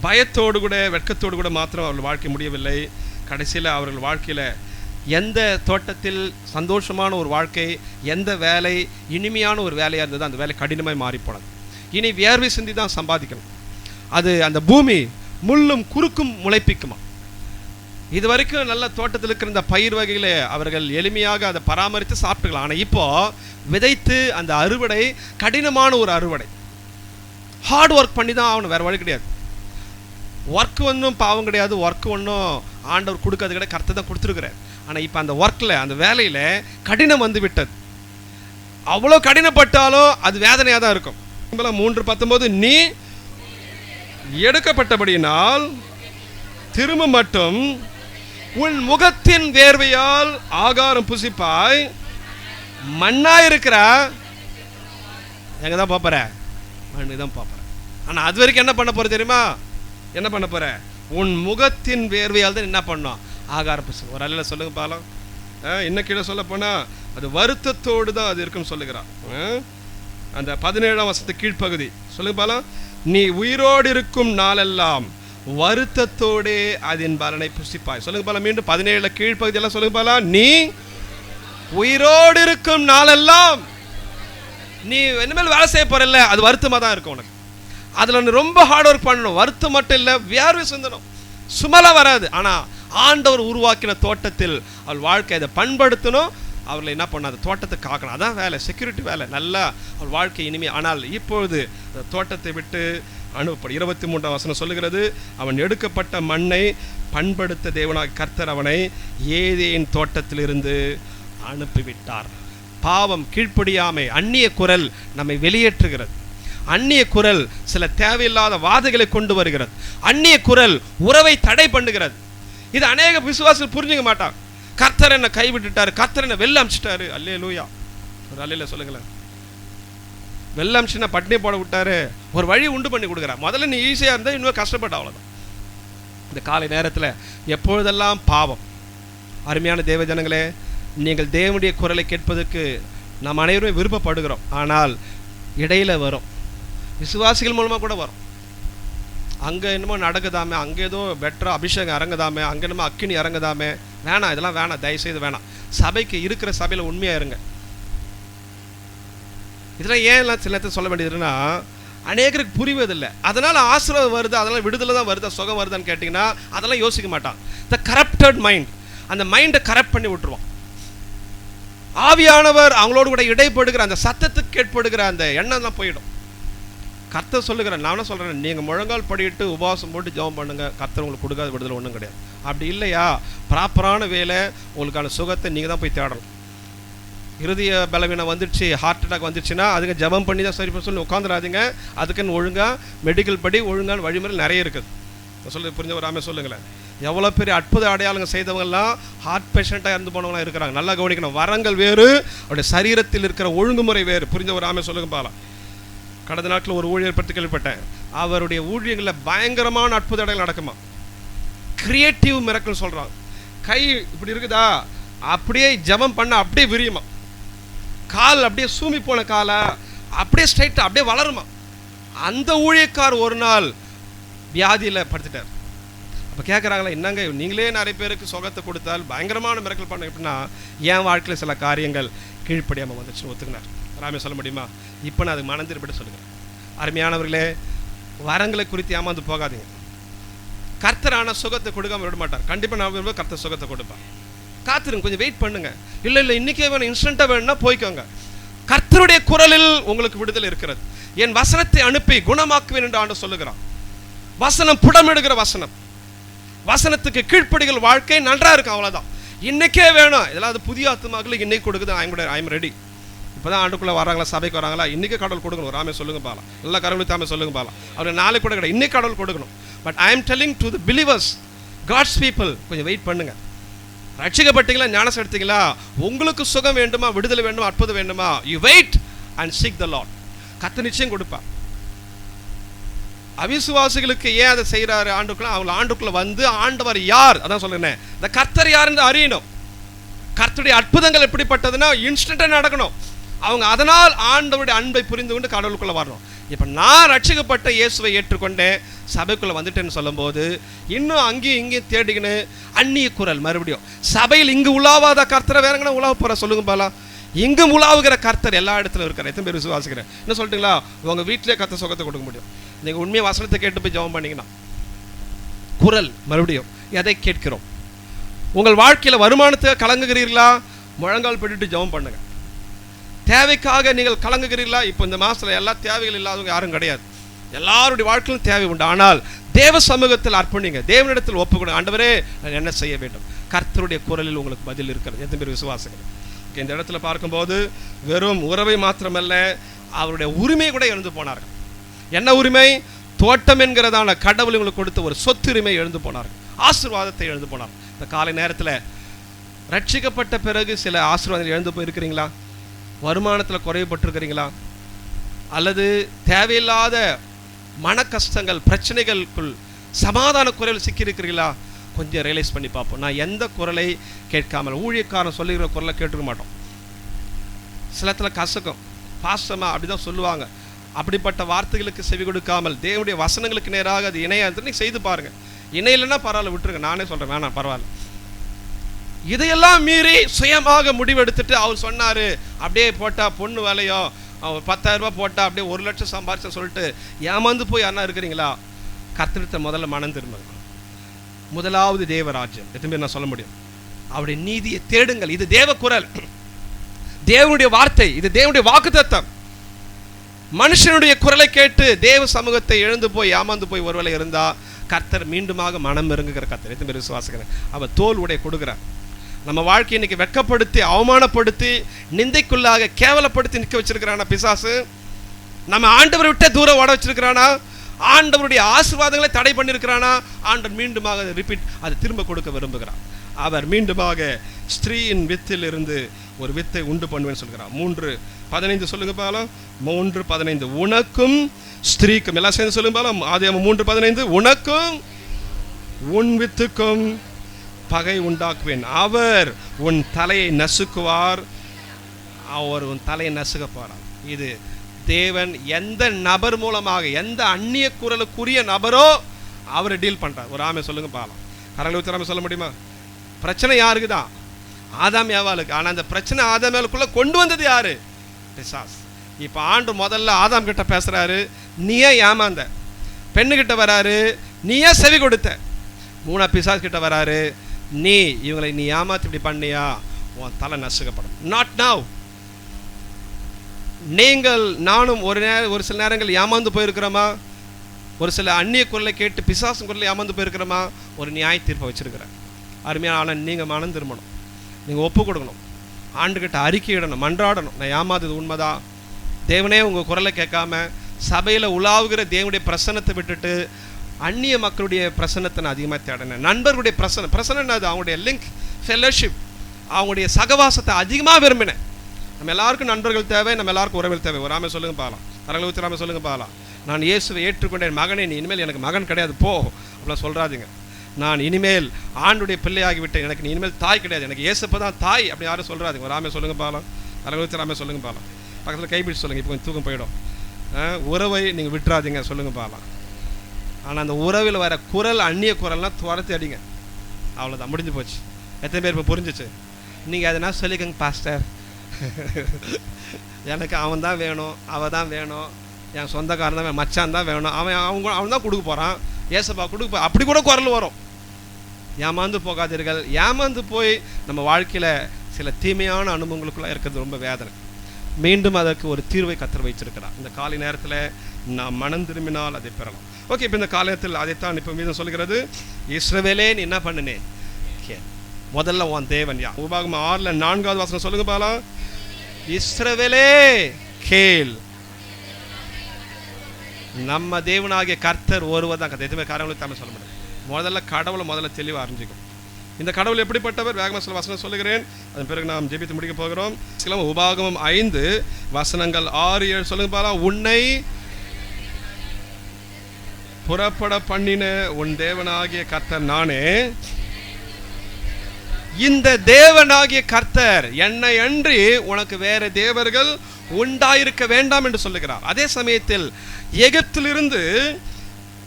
பயத்தோடு கூட வெட்கத்தோடு கூட மாத்திரம் அவர்கள் வாழ்க்கை முடியவில்லை. கடைசியில் அவர்கள் வாழ்க்கையில் எந்த தோட்டத்தில் சந்தோஷமான ஒரு வாழ்க்கை, எந்த வேலை இனிமையான ஒரு வேலையாக இருந்தது, அந்த வேலை கடினமாக மாறிப்போனது. இனி வியர்வை சிந்தி தான் சம்பாதிக்கணும். அது அந்த பூமி முள்ளும் குறுக்கும் முளைப்பிக்குமா. இது வரைக்கும் நல்ல தோட்டத்தில் இருக்கிற இந்த பயிர் வகைகளை அவர்கள் எளிமையாக அதை பராமரித்து சாப்பிட்டுக்கலாம். ஆனால் இப்போது விதைத்து அந்த அறுவடை கடினமான ஒரு அறுவடை, ஹார்ட் ஒர்க் பண்ணி தான் ஆகணும், வேறு வழி கிடையாது. ஒர்க் ஒன்றும் பாவம் கிடையாது, ஒர்க் ஒன்றும் ஆண்டவர் கொடுக்காது கிடையாது, கர்த்தர் தான் கொடுத்துருக்குறார். ஆனால் இப்போ அந்த ஒர்க்கில், அந்த வேலையில் கடினம் வந்து விட்டது. அவ்வளோ கடினப்பட்டாலும் அது வேதனையாக தான் இருக்கும். 3:19 நீ எடுக்கப்பட்டபடியினால் திரும்ப மட்டும் உன் முகத்தின் வேர்வையால் ஆகாரம் புசிப்பாய். மண்ணாயிருக்கிற எங்க தான் பாப்பற, மண்ணு தான் பாப்பற. ஆனா அது வரைக்கும் என்ன பண்ண போற தெரியுமா? என்ன பண்ண போற? உன் முகத்தின் வேர்வையால் தான் என்ன பண்ணோம்? ஆகாரம் புசி. ஒரு அல்ல சொல்லுங்க பாலம். இன்னும் கீழே சொல்ல போனா அது வருத்தத்தோடு தான் அது இருக்குன்னு சொல்லுகிறான். அந்த 17ஆம் வசனத்து கீழ்ப்பகுதி சொல்லுங்க பாலம். நீ உயிரோடு இருக்கும் நாளெல்லாம் வருத்தத்தோடே அதன் பலனை புசிப்பாய். சொல்லுங்க பாலம். மீண்டும் 17 கீழ்ப்பகுதி எல்லாம் சொல்லுங்க பாலம். நீ உயிரோடு இருக்கும் நாளெல்லாம் நீ இனிமேல் வேலை செய்ய போறல்ல, அது வருத்தமா தான் இருக்கும் உனக்கு. அதுல நீ ரொம்ப ஹார்ட் ஒர்க் பண்ணணும். வருத்தம் மட்டும் இல்லை, வியர்வை சிந்தணும். சுமலா வராது. ஆனா ஆண்டவர் உருவாக்கின தோட்டத்தில் அவள் வாழ்க்கை அதை பண்படுத்தணும். அவர்களை என்ன பண்ண, அந்த தோட்டத்தை காக்கணும். அதான் வேலை, செக்யூரிட்டி வேலை. நல்லா அவள் வாழ்க்கை இனிமே. ஆனால் இப்பொழுது அந்த தோட்டத்தை விட்டு அனுப்பப்படும். 23ஆம் வசனம் சொல்லுகிறது, அவன் எடுக்கப்பட்ட மண்ணை பண்படுத்த தேவனாகிய கர்த்தர் அவனை ஏதேன் தோட்டத்திலிருந்து அனுப்பிவிட்டார். பாவம், கீழ்ப்படியாமை, அந்நிய குரல் நம்மை வெளியேற்றுகிறது. அந்நிய குரல் சில தேவையில்லாத வாதைகளை கொண்டு வருகிறது. அந்நிய குரல் உறவை தடை பண்ணுகிறது. இது அநேக விசுவாசிகள் புரிஞ்சுக்க மாட்டாங்க. கர்த்தர் என்ன கைவிட்டுட்டாரு, கர்த்தர் என்ன வெள்ள அமிச்சிட்டாரு. அல்லேலூயா. ஒரு அல்லேலூயா சொல்லுங்களேன். வெள்ள அமிச்சுன்னா பட்டினி போட விட்டாரு, ஒரு வழி உண்டு பண்ணி கொடுக்குறார். முதல்ல நீ ஈஸியாக இருந்தால் இன்னும் கஷ்டப்பட்ட, அவ்வளோதான். இந்த காலை நேரத்தில் எப்பொழுதெல்லாம் பாவம். அருமையான தேவ ஜனங்களே, நீங்கள் தேவனுடைய குரலை கேட்பதற்கு நாம் அனைவரும் விருப்பப்படுகிறோம். ஆனால் இடையில வரும், விசுவாசிகள் மூலமாக கூட வரும். அங்கே என்னமோ நடக்குதாமே, அங்கே ஏதோ பெட்டராக அபிஷேகம் இறங்குதாமே, அங்கே என்னமோ அக்கினி இறங்குதாமே. வேணாம், இதெல்லாம் வேணாம், தயவுசெய்து வேணாம். சபைக்கு இருக்கிற சபையில் உண்மையாக இருங்க. இதெல்லாம் ஏன் எல்லாம் சில நேரத்தில் சொல்ல வேண்டியதுன்னா, அநேகருக்கு புரிவதில்லை. அதனால் ஆசீர்வாதம் வருது, அதெல்லாம் விடுதலை தான் வருதா, சுகம் வருதான்னு கேட்டிங்கன்னா அதெல்லாம் யோசிக்க மாட்டான். த கரப்டட் மைண்ட், அந்த மைண்டை கரப்ட் பண்ணி விட்டுருவான். ஆவியானவர் அவங்களோடு கூட இடைப்படுகிற அந்த சத்தத்துக்கு கேட்படுகிற அந்த எண்ணம் தான் போயிடும். கர்த்தர் சொல்லுகிறேன், நான் என்ன சொல்கிறேன், நீங்கள் முழங்கால் படிட்டு உபவாசம் போட்டு ஜெபம் பண்ணுங்கள், கர்த்தர் உங்களுக்கு கொடுக்காத விடுதலை ஒன்றும் கிடையாது. அப்படி இல்லையா, ப்ராப்பரான வேலை, உங்களுக்கான சுகத்தை நீங்கள் தான் போய் தேடணும். இருதய பலவீனம் வந்துடுச்சு, ஹார்ட் அட்டாக் வந்துடுச்சுன்னா அதுங்க ஜெபம் பண்ணி தான் சரி பண்ண சொல்லி உட்காந்துடாதீங்க. அதுக்குன்னு ஒழுங்காக மெடிக்கல் படி ஒழுங்கான வழிமுறை நிறைய இருக்குது. சொல்லி புரிஞ்சவராமே சொல்லுங்களேன். எவ்வளோ பெரிய அற்புத அடையாளங்கள் செய்தவங்கெல்லாம் ஹார்ட் பேஷண்ட்டாக இருந்து போனவங்களாம் இருக்கிறாங்க. நல்லா கவனிக்கணும். வரங்கள் வேறு, அவருடைய சரீரத்தில் இருக்கிற ஒழுங்குமுறை வேறு. புரிஞ்சவராமே சொல்லுங்க பாலாம். கடந்த நாட்டில் ஒரு ஊழியர் பற்றி கேள்விப்பட்டேன். அவருடைய ஊழியங்களில் பயங்கரமான அற்புத அடையாளம் நடக்குமா. கிரியேட்டிவ் மிரக்கல் சொல்கிறாங்க. கை இப்படி இருக்குதா, அப்படியே ஜெபம் பண்ண அப்படியே விரியுமா. கால் அப்படியே சூமி போன காலை அப்படியே ஸ்ட்ரைட்டாக அப்படியே வளருமா. அந்த ஊழியக்கார் ஒரு நாள் வியாதியில் படுத்துட்டார். அப்போ கேட்குறாங்களா, என்னங்க நீங்களே நிறைய பேருக்கு சுகத்தை கொடுத்தால் பயங்கரமான மிரக்கல் பண்ண, எப்படின்னா என் வாழ்க்கையில் சில காரியங்கள் கீழ்ப்படியாமல் வந்துச்சுன்னு ஒத்துக்கினார். ராமே சொல்ல முடியுமா? இப்போ நான் அதுக்கு மனம் திருப்பிட்டு சொல்லுங்கள். அருமையானவர்களே, வரங்களை குறித்து ஏமாந்து போகாதீங்க. கர்த்தரான சுகத்தை கொடுக்காம விட மாட்டார். கண்டிப்பாக நான் விரும்ப கர்த்தர் சுகத்தை கொடுப்பார். காத்துருங்க, கொஞ்சம் வெயிட் பண்ணுங்க. இல்லை இன்றைக்கே வேணும், இன்ஸ்டண்ட்டாக வேணும்னா போய்க்கோங்க. கர்த்தருடைய குரலில் உங்களுக்கு விடுதலை இருக்கிறது. என் வசனத்தை அனுப்பி குணமாக்குவேன் என்று ஆண்டு சொல்லுகிறான். வசனம் புடமிடுகிற வசனம், வசனத்துக்கு கீழ்ப்படிகள் வாழ்க்கை நன்றாக இருக்கும். அவ்வளோதான். இன்றைக்கே வேணும். இதெல்லாம் அது புதிய ஆத்துமாக்களுக்கு இன்னைக்கு கொடுக்குது. I'm ready. இப்போ தான் ஆண்டுக்குள்ளே வராங்களா, சபைக்கு வராங்களா, இன்றைக்கே கடவுள் கொடுக்கணும். ராமே சொல்லுங்க பாலாம். எல்லா கடவுளும் தாமே சொல்லுங்க பாலாம். அவர் நாளைக்கு கூட கிடையாது, இன்னைக்கு கடவுள் கொடுக்கணும். But I am telling to the believers, God's people, கொஞ்சம் வெயிட் பண்ணுங்க. ரட்சிக்கப்பட்டீங்களா, ஞானம் எடுத்தீங்களா, உங்களுக்கு சுகம் வேண்டுமா, விடுதலை வேண்டுமா, அற்புதம் வேண்டுமா, you wait and seek the Lord. கர்த்தர் நிச்சயம் கொடுப்பா. அவிசுவாசிகளுக்கு ஏன் அதை செய்கிறாரு ஆண்டுக்குள்ள? அவங்க ஆண்டுக்குள்ள வந்து ஆண்டவர் யார், அதான் சொல்லுறேன், இந்த கர்த்தர் யார் என்று அறியணும். கர்த்தருடைய அற்புதங்கள் எப்படிப்பட்டதுன்னா இன்ஸ்டன்ட்டாக நடக்கணும். அவங்க அதனால் ஆண்டவருடைய அன்பை புரிந்து கொண்டு கடவுளுக்குள்ளே வரணும். இப்போ நான் ரட்சிக்கப்பட்ட இயேசுவை ஏற்றுக்கொண்டேன், சபைக்குள்ளே வந்துட்டேன்னு சொல்லும்போது இன்னும் அங்கேயும் இங்கேயும் தேடிக்கின்னு அந்நிய குரல் மறுபடியும் சபையில் இங்கு உலாவாத கர்த்தரை வேறங்கன்னா உலாவ போகிற சொல்லுங்க பாலா. இங்கும் உலாவுகிற கர்த்தர் எல்லா இடத்துல இருக்கார். எத்தனை பேர் விசுவாசிக்கிறேன்? என்ன சொல்லிட்டுங்களா, உங்கள் வீட்டிலே கர்த்தர் சுகத்தை கொடுக்க முடியும். நீங்கள் உண்மையை வசனத்தை கேட்டு போய் ஜெபம் பண்ணிங்கன்னா குரல் மறுபடியும் எதை கேட்கிறோம். உங்கள் வாழ்க்கையில் வருமானத்தை கலங்குகிறீர்களா, முழங்கால் போட்டுட்டு ஜெபம் பண்ணுங்க. தேவைக்காக நீங்கள் கலங்குகிறீர்களா? இப்போ இந்த மாதத்தில் எல்லா தேவைகள் இல்லாதவங்க யாரும் கிடையாது. எல்லாருடைய வாழ்க்கையிலும் தேவை உண்டு. ஆனால் தேவ சமூகத்தில் அர்ப்பணிங்க, தேவனிடத்தில் ஒப்புக்கொடுங்க. ஆண்டவரே நான் என்ன செய்ய வேண்டும்? கர்த்தருடைய குரலில் உங்களுக்கு பதில் இருக்கிறது. எத்தனை பேர் விசுவாசிகள்? இந்த இடத்துல பார்க்கும்போது வெறும் உறவை மாத்திரமல்ல, அவருடைய உரிமை கூட எழுந்து போனார்கள். என்ன உரிமை? தோட்டம் என்கிறதான கடவுள் இவங்களுக்கு கொடுத்த ஒரு சொத்துரிமை எழுந்து போனார்கள், ஆசீர்வாதத்தை எழுந்து போனார். இந்த காலை நேரத்தில் ரட்சிக்கப்பட்ட பிறகு சில ஆசீர்வாதங்கள் எழுந்து போயிருக்கிறீங்களா? வருமானத்தில் குறைவுபட்டிருக்கிறீங்களா? அல்லது தேவையில்லாத மன கஷ்டங்கள் பிரச்சனைகளுக்குள் சமாதான குரல் சிக்கியிருக்கிறீங்களா? கொஞ்சம் ரியலைஸ் பண்ணி பார்ப்போம். நான் எந்த குரலை கேட்காமல், ஊழியக்காரன் சொல்லுகிற குரலை கேட்டுக்க மாட்டோம். சிலத்தில் கசக்கும், பாசமா அப்படிதான் சொல்லுவாங்க. அப்படிப்பட்ட வார்த்தைகளுக்கு செவி கொடுக்காமல் தேவனுடைய வசனங்களுக்கு நேராக அது இணையாக செய்து பாருங்க. இணையிலன்னா பரவாயில்ல, விட்டுருங்க. நானே சொல்றேன், வேணாம் பரவாயில்ல. இதையெல்லாம் மீறி சுயமாக முடிவெடுத்துட்டு அவர் சொன்னாரு, அப்படியே போட்டா பொண்ணு வேலையும், அவர் 10,000 ரூபாய் போட்டா அப்படியே 1 லட்சம் சம்பாரிச்சு சொல்லிட்டு ஏமாந்து போய் யாரா இருக்கிறீங்களா? கர்த்தரிடத்தை முதல்ல மனம் திரும்புங்க. முதலாவது தேவராஜ்யம். எதுவுமே நான் சொல்ல முடியும், அவருடைய நீதியை தேடுங்கள். இது தேவ குரல், தேவனுடைய வார்த்தை, இது தேவனுடைய வாக்குத்தத்தம். மனுஷனுடைய குரலை கேட்டு தேவ சமூகத்தை எழுந்து போய் ஏமாந்து போய் ஒருவேளை இருந்தா கர்த்தர் மீண்டுமாக மனம் இறங்குகிற கர்த்தர். எத்தனை பேர் விசுவாசிக்கிறேன்? அவர் தோல் உடைய கொடுக்குறார். நம்ம வாழ்க்கையை இன்னைக்கு வெட்கப்படுத்தி, அவமானப்படுத்தி, நிந்தைக்குள்ளாக கேவலப்படுத்தி நிற்க வச்சிருக்கிறானா பிசாசு? நம்ம ஆண்டவரை விட்டு தூரம் ஓட வச்சிருக்கிறானா? ஆண்டவருடைய ஆசீர்வாதங்களை தடை பண்ணியிருக்கிறானா? ஆண்டவர் மீண்டுமாக ரிப்பீட் அது திரும்ப கொடுக்க விரும்புகிறார். அவர் மீண்டுமாக ஸ்திரீயின் வித்தில் இருந்து ஒரு வித்தை உண்டு பண்ணுவேன்னு சொல்கிறார். 3:15 சொல்லுங்க பாலம். 3:15 உனக்கும் ஸ்திரீக்கும், எல்லாம் சேர்ந்து சொல்லுங்க பாலம். ஆதியாகமம் 3:15 உனக்கும் உன் வித்துக்கும் பகை உண்டாக்குவேன், அவர் உன் தலையை நசுக்குவார், அவர் உன் தலையை நசுக்க போறார். இது தேவன் எந்த நபர் மூலமாக, எந்த அந்நிய குரலுக்குரிய நபரோ அவரை டீல் பண்றார். ஒரு ஆமை சொல்லுங்க பாலம். கரங்களை ஊற்றி சொல்ல முடியுமா? பிரச்சனை யாருக்கு தான்? ஆதாம் ஏவாளுக்கு. ஆனால் அந்த பிரச்சனை ஆதாம் ஏவாளுக்குள்ள கொண்டு வந்தது யாரு? பிசாஸ். இப்போ ஆண்டு முதல்ல ஆதாம் கிட்ட பேசுறாரு, நீயே ஏமாந்த. பெண்ணுகிட்ட வராரு, நீயே செவி கொடுத்த. 3 பிசாஸ் கிட்ட வராரு, நீ இவங்களை நீ ஏமாத்தி இப்படி பண்ணியா, உன் தலை நசுக்கப்படும். Not now. நீங்கள் நானும் ஒரு சில நேரங்கள் ஏமாந்து போயிருக்கிறோமா? ஒரு சில அந்நிய குரலை கேட்டு பிசாசு குரலை ஏமாந்து போயிருக்கிறோமா? ஒரு நியாய தீர்ப்பை வச்சிருக்கிறேன். அருமையான. ஆனால் நீங்கள் மனம் திரும்பணும், நீங்கள் ஒப்பு கொடுக்கணும், ஆண்டுகிட்ட அறிக்கையிடணும், மன்றாடணும். நான் ஏமாந்தது உண்மைதான், தேவனே உங்கள் குரலை கேட்காம சபையில் உலாவுகிற தேவனுடைய பிரசன்னத்தை விட்டுட்டு அந்நிய மக்களுடைய பிரசன்னத்தை நான் அதிகமாக தேடினேன். நண்பர்களுடைய பிரசன்னம் அது அவங்களுடைய லிங்க், ஃபெல்லோஷிப், அவங்களுடைய சகவாசத்தை அதிகமாக விரும்பினேன். நம்ம எல்லாருக்கும் நண்பர்கள் தேவை, நம்ம எல்லாருக்கும் உறவுகள் தேவை. ஒரு ஆமை சொல்லுங்க பாலாம். கரங்களை ஊற்றி ஆமை சொல்லுங்க பாலாம். நான் இயேசுவை ஏற்றுக்கொண்டேன், மகனே நீ இனிமேல் எனக்கு மகன் கிடையாது போ அப்படிலாம் சொல்கிறாதீங்க. நான் இனிமேல் ஆண்டுடைய பிள்ளையாகிவிட்டேன், எனக்கு நீ இனிமேல் தாய் கிடையாது, எனக்கு இயேசுப்ப தான் தாய் அப்படி யாரும் சொல்கிறாதீங்க. ஒரு ஆமை சொல்லுங்க பாலாம். கரங்களை ஊற்றி ஆமை சொல்லுங்க பாலாம். பக்கத்தில் கைப்பிடிச்சு சொல்லுங்கள், இப்போ கொஞ்சம் தூக்கம் போயிடும். உறவை நீங்கள் விட்டுறாதீங்க சொல்லுங்க பாலாம். ஆனால் அந்த உறவில் வர குரல் அந்நிய குரல்னால் துரத்தி அடிங்க, அவ்வளோதான், முடிஞ்சு போச்சு. எத்தனை பேர் இப்போ புரிஞ்சிச்சு? நீங்கள் எதனா சொல்லிக்கங்க பாஸ்டர், எனக்கு அவன் தான் வேணும், அவள் தான் வேணும், என் சொந்தக்காரன் தான், மச்சான் தான் வேணும், அவன் தான் கொடுக்க போகிறான், ஏசப்பா கொடுக்க அப்படி கூட குரல் வரும். ஏமாந்து போகாதீர்கள். ஏமாந்து போய் நம்ம வாழ்க்கையில் சில தீமையான அனுபவங்களுக்குள்ளே இருக்கிறது ரொம்ப வேதனை. மீண்டும் அதற்கு ஒரு தீர்வை கர்த்தர் வைச்சிருக்கிறார். இந்த காலை நேரத்தில் நாம் மனம் திரும்பினால் அதை பெறலாம். ஓகே, இப்போ இந்த காலத்தில் அதைத்தான் இப்போ மீதம் சொல்கிறது. இஸ்ரவேலே நீ என்ன பண்ணினே கே, முதல்ல உன் தேவன் யா. உபாகமம் 6:4 வசனம் சொல்லுங்க பாலாம். இஸ்ரவேலே கேள், நம்ம தேவனாகிய கர்த்தர் ஒருவர் தான் கர்த்தர். எதுவுமே கடவுளுக்கு தமிழ் சொல்ல முடியாது. முதல்ல தெளிவாக அறிஞ்சிக்கும். இந்த கடவுள் எப்படிப்பட்டவர்? வேகமாக சில வசனம் சொல்லுகிறேன், அதன் பிறகு நாம் ஜெபித்து முடிக்க போகிறோம். உபாகமம் 5 வசனங்கள் 6-7 சொல்லுங்க பாலாம். உன்னை புறப்பட பண்ணின உன் தேவனாகிய கர்த்தர் நானே, இந்த தேவனாகிய கர்த்தர் என்னை அன்றி உனக்கு வேற தேவர்கள் உண்டாயிருக்க வேண்டாம் என்று சொல்லுகிறார். அதே சமயத்தில் எகிப்திலிருந்து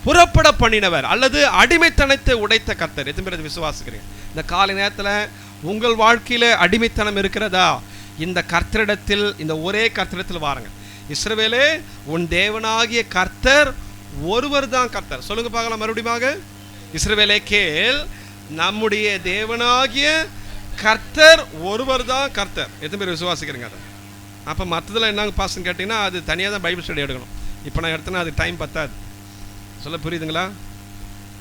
புறப்பட பண்ணினவர் அல்லது அடிமைத்தனத்தை உடைத்த கர்த்தர். எத்தனை பேர் விசுவாசிக்கிறீங்க? இந்த காலை நேரத்தில் உங்கள் வாழ்க்கையில அடிமைத்தனம் இருக்கிறதா? இந்த கர்த்தரிடத்தில், இந்த ஒரே கர்த்தரிடத்தில் வாருங்க. இஸ்ரவேலே உன் தேவனாகிய கர்த்தர் ஒருவர் தான் கர்த்தர். சொல்லுங்க பார்க்கலாம் மறுபடியும். இஸ்ரவேலே கேள், நம்முடைய தேவனாகிய கர்த்தர் ஒருவர் தான் கர்த்தர். எத்தனை பேர் விசுவாசிக்கிறீங்க அதை? அப்போ மற்றதெல்லாம் என்னங்க பாஸ்ன்னு கேட்டிங்கன்னா அது தனியாக தான் பைபிள் ஸ்டடி எடுக்கணும். இப்போ நான் எடுத்தேன்னா அது டைம் பத்தாது. சொல்ல புரியுதுங்களா?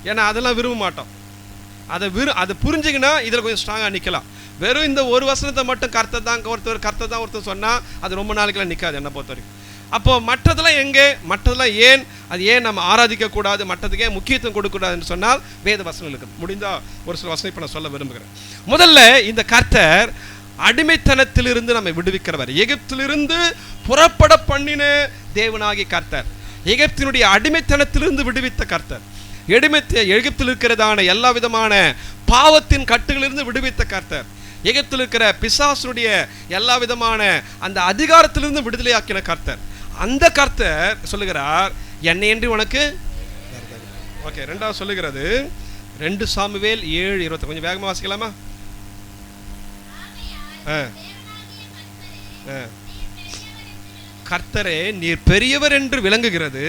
ஏன்னா அதெல்லாம் விரும்ப மாட்டோம். அதை புரிஞ்சுக்கினா இதில் கொஞ்சம் ஸ்ட்ராங்காக நிற்கலாம். வெறும் இந்த ஒரு வசனத்தை மட்டும் கர்த்தர் தான் ஒருத்தர் சொன்னால் அது ரொம்ப நாளைக்கெல்லாம் நிற்காது. என்னை பொறுத்த வரைக்கும் அப்போ மற்றதெல்லாம் எங்கே, மற்றதெல்லாம் ஏன், அது ஏன் நம்ம ஆராதிக்க கூடாது, மற்றதுக்கு ஏன் முக்கியத்துவம் கொடுக்கக்கூடாதுன்னு சொன்னால் வேத வசனம் இருக்குது. முடிந்தா ஒரு சில வசனம் இப்போ நான் சொல்ல விரும்புகிறேன். முதல்ல இந்த கர்த்தர் அடிமைத்தனத்திலிருந்து நம்மை விடுவிக்கிறவர். எகிப்திலிருந்து புறப்பட பண்ணின தேவனாகிய கர்த்தர், எகிப்தினுடைய அடிமைத்தனத்திலிருந்து விடுவித்த கர்த்தர், எகிப்தில் இருக்கிறதான எல்லா விதமான பாவத்தின் கட்டுகளிலிருந்து விடுவித்த கர்த்தர், எகிப்தில் இருக்கிற பிசாசுடைய எல்லா விதமான அந்த அதிகாரத்திலிருந்து விடுதலையாக்கின கர்த்தர். அந்த கர்த்தர் சொல்லுகிறார், என்னை என்று உனக்கு. ஓகே, ரெண்டாவது சொல்லுகிறது 2 சாமுவேல் 7:20. கொஞ்சம் வேகமாக வாசிக்கலாமா? கர்த்தரே நீர் பெரியவர் என்று விளங்குகிறது,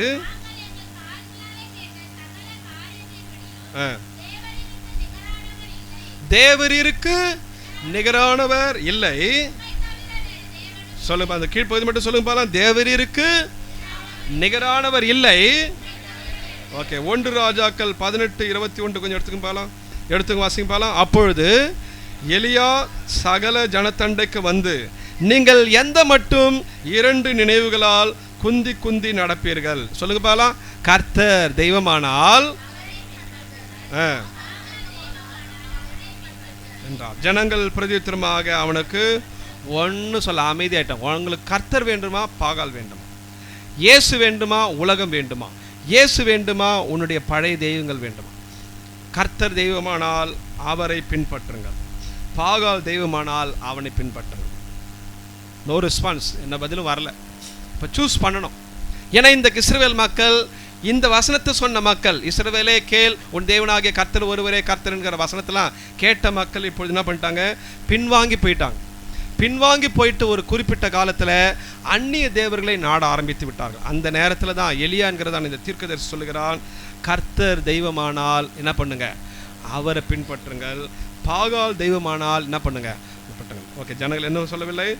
தேவரீருக்கு நிகரானவர் இல்லை. சொல்லுங்க, அந்த கீழ்ப்பகுதி மட்டும் சொல்லுங்க பாலாம். தேவரீருக்கு நிகரானவர் இல்லை. ஓகே, 1 ராஜாக்கள் 18:21 கொஞ்சம் எடுத்துக்க பாலாம், எடுத்துக்க வாசிங்க பாலாம். அப்பொழுது எலியா சகல ஜனத்தண்டைக்கு வந்து, நீங்கள் எந்த மட்டும் 2 நினைவுகளால் குந்தி குந்தி நடப்பீர்கள். சொல்லுங்க பாலாம். கர்த்தர் தெய்வமானால் என்றார். ஜனங்கள் பிரதியுத்தரமாக அவனுக்கு ஒன்று சொல்ல அமைதியாயிட்டான். உங்களுக்கு கர்த்தர் வேண்டுமா, பாகால் வேண்டுமா, இயேசு வேண்டுமா, உலகம் வேண்டுமா, இயேசு வேண்டுமா, உன்னுடைய பழைய தெய்வங்கள் வேண்டுமா? கர்த்தர் தெய்வமானால் அவரை பின்பற்றுங்கள், பாகால் தெய்வமானால் அவனை பின்பற்றுங்கள். நோ ரெஸ்பான்ஸ், என்ன பதிலும் வரல. இப்போ சூஸ் பண்ணணும். ஏன்னா இந்த இஸ்ரவேல் மக்கள், இந்த வசனத்தை சொன்ன மக்கள், இஸ்ரவேலே கேள் உன் தேவனாகிய கர்த்தர் ஒருவரே கர்த்தர்ங்கிற வசனத்தெல்லாம் கேட்ட மக்கள் இப்பொழுது என்ன பண்ணிட்டாங்க, பின்வாங்கி போயிட்டாங்க. பின்வாங்கி போயிட்டு ஒரு குறிப்பிட்ட காலத்தில் அந்நிய தேவர்களை நாட ஆரம்பித்து விட்டார்கள். அந்த நேரத்தில் தான் எலியாங்கிறதான் இந்த தீர்க்கதரிசி சொல்லுகிறான், கர்த்தர் தெய்வமானால் என்ன பண்ணுங்க, அவரை பின்பற்றுங்கள், பாகால் தெய்வமானால் என்ன பண்ணுங்க, பின்பற்றுங்கள். ஓகே, ஜனங்கள் என்ன சொல்லவில்லை,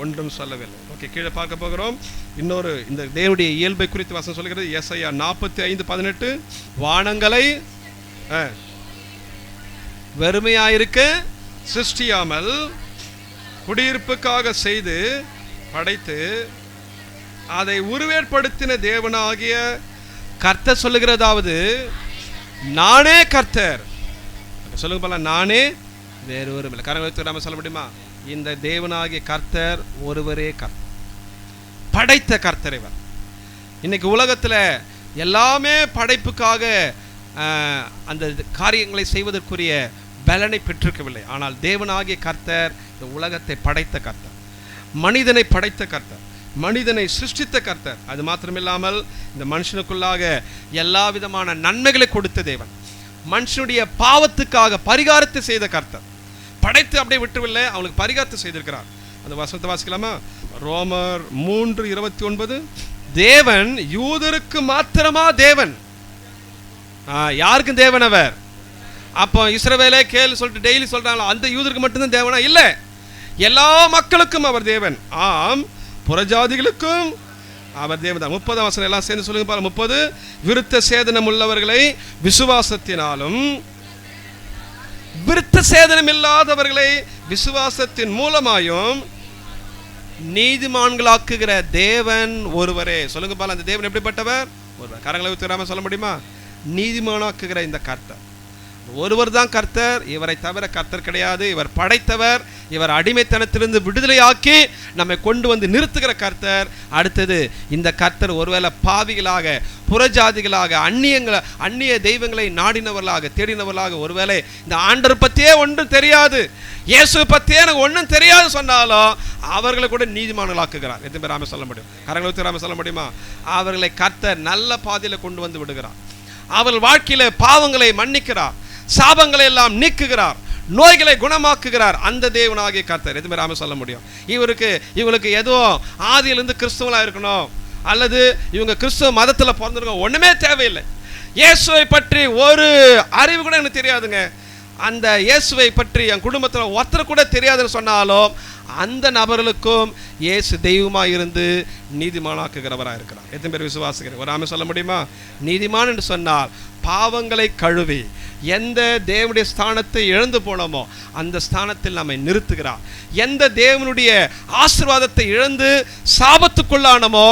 ஒன்றும் சொல்லவில்லை. ஓகே, கீழே பார்க்க போகிறோம். இன்னொரு இந்த தேவனுடைய இயல்பை குறித்து வசனம் சொல்லுகிறது. ஏசாயா 45:18, வானங்களை வெறுமையாயிருக்க சிருஷ்டியாமல் குடியிருப்புக்காக செய்து படைத்து அதை உருவேற்படுத்தின தேவனாகிய கர்த்தர் சொல்லுகிறதாவது, நானே கர்த்தர். சொல்லுங்க போல, நானே வேறு ஒருவரும் இல்லை. கரங்களை நாம சொல்ல முடியுமா? இந்த தேவனாகிய கர்த்தர் ஒருவரே கர்த்தர், படைத்த கர்த்தர் இவர். இன்னைக்கு உலகத்தில் எல்லாமே படைப்புக்காக அந்த காரியங்களை செய்வதற்குரிய பலனை பெற்றிருக்கவில்லை. ஆனால் தேவனாகிய கர்த்தர் இந்த உலகத்தை படைத்த கர்த்தர், மனிதனை படைத்த கர்த்தர், மனிதனை சிருஷ்டித்த கர்த்தர். அது மாத்திரமில்லாமல் இந்த மனுஷனுக்குள்ளாக எல்லா விதமான நன்மைகளை கொடுத்த தேவன், மனுஷனுடைய பாவத்துக்காக பரிகாரத்தை செய்த கர்த்தர். படைத்து அப்படியே விட்டுவில்லை, அவனுக்கு பரிகாரத்தை செய்திருக்கிறார். அந்த வசனத்தை வாசிக்கலாமா? ரோமர் 3:29, தேவன் யூதருக்கு மாத்திரமா தேவன், யாருக்கும் தேவன் அவர். அப்போ இஸ்ரவேலே கேள் சொல்லிட்டு டெய்லி சொல்றாங்களோ, அந்த யூதருக்கு மட்டும்தான் தேவனா? இல்லை, எல்லா மக்களுக்கும் அவர் தேவன். ஆம், புறஜாதிகளுக்கும் அவர் தேவன் தான். 30 வசனம் எல்லாம் சேர்ந்து சொல்லுங்க பாருங்க. 30, விருத்த சேதனம் உள்ளவர்களை விசுவாசத்தினாலும், விருத்த சேதனம் இல்லாதவர்களை விசுவாசத்தின் மூலமாயும் நீதிமான்களாக்குகிற தேவன் ஒருவரே. சொல்லுங்க பாருங்க, அந்த தேவன் எப்படிப்பட்டவர்? ஒருவர். கரங்களை ஊத்துறாம சொல்ல முடியுமா? நீதிமானாக்குகிற இந்த கர்த்தர் ஒருவர் தான் கர்த்தர். இவரை தவிர கர்த்தர் கிடையாது. இவர் படைத்தவர், இவர் அடிமைத்தனத்திலிருந்து விடுதலையாக்கி நம்மை கொண்டு வந்து நிறுத்துகிற கர்த்தர். அடுத்தது, இந்த கர்த்தர் ஒருவேளை பாவிகளாக, புறஜாதிகளாக, அந்நிய தெய்வங்களை நாடினவர்களாக, தேடினவர்களாக, ஒருவேளை இந்த ஆண்டவர் பற்றியே ஒன்றும் தெரியாது, இயேசு பற்றியே எனக்கு ஒன்றும் தெரியாது சொன்னாலும் அவர்களை கூட நீதிமான்களாக்குகிறார். எத்தனை பேர் ராம சொல்ல முடியும்? கரங்களை ராம சொல்ல முடியுமா? அவர்களை கர்த்தர் நல்ல பாதையில் கொண்டு வந்து விடுகிறார். அவர்கள் வாழ்க்கையில பாவங்களை மன்னிக்கிறார், சாபங்களை எல்லாம் நீக்குகிறார், நோய்களை குணமாக்குகிறார். அந்த தேவனாகிய கர்த்தர். எதுவுமே ராம சொல்ல முடியும்? இவங்களுக்கு ஏதோ ஆதியிலிருந்து கிறிஸ்துவலா இருக்கணும், அல்லது இவங்க கிறிஸ்துவ மதத்தில் பிறந்திருக்கோம், ஒண்ணுமே தேவையில்லை. இயேசுவை பற்றி ஒரு அறிவு கூட எனக்கு தெரியாதுங்க, அந்த இயேசுவை பற்றி என் குடும்பத்தில் ஒருத்தர் கூட தெரியாதுன்னு சொன்னாலும் அந்த நபர்களுக்கும் இயேசு தெய்வமாக இருந்து நீதிமானாக்குகிறவராக இருக்கிறார். எத்தனை பேர் விசுவாசிக்கிறீங்க? ஒரு ஆமென் சொல்ல முடியுமா? நீதிமான் என்று சொன்னால் பாவங்களை கழுவி எந்த தேவனுடைய ஸ்தானத்தை இழந்து போனோமோ அந்த ஸ்தானத்தில் நம்மை நிறுத்துகிறார். எந்த தேவனுடைய ஆசீர்வாதத்தை இழந்து சாபத்துக்குள்ளானமோ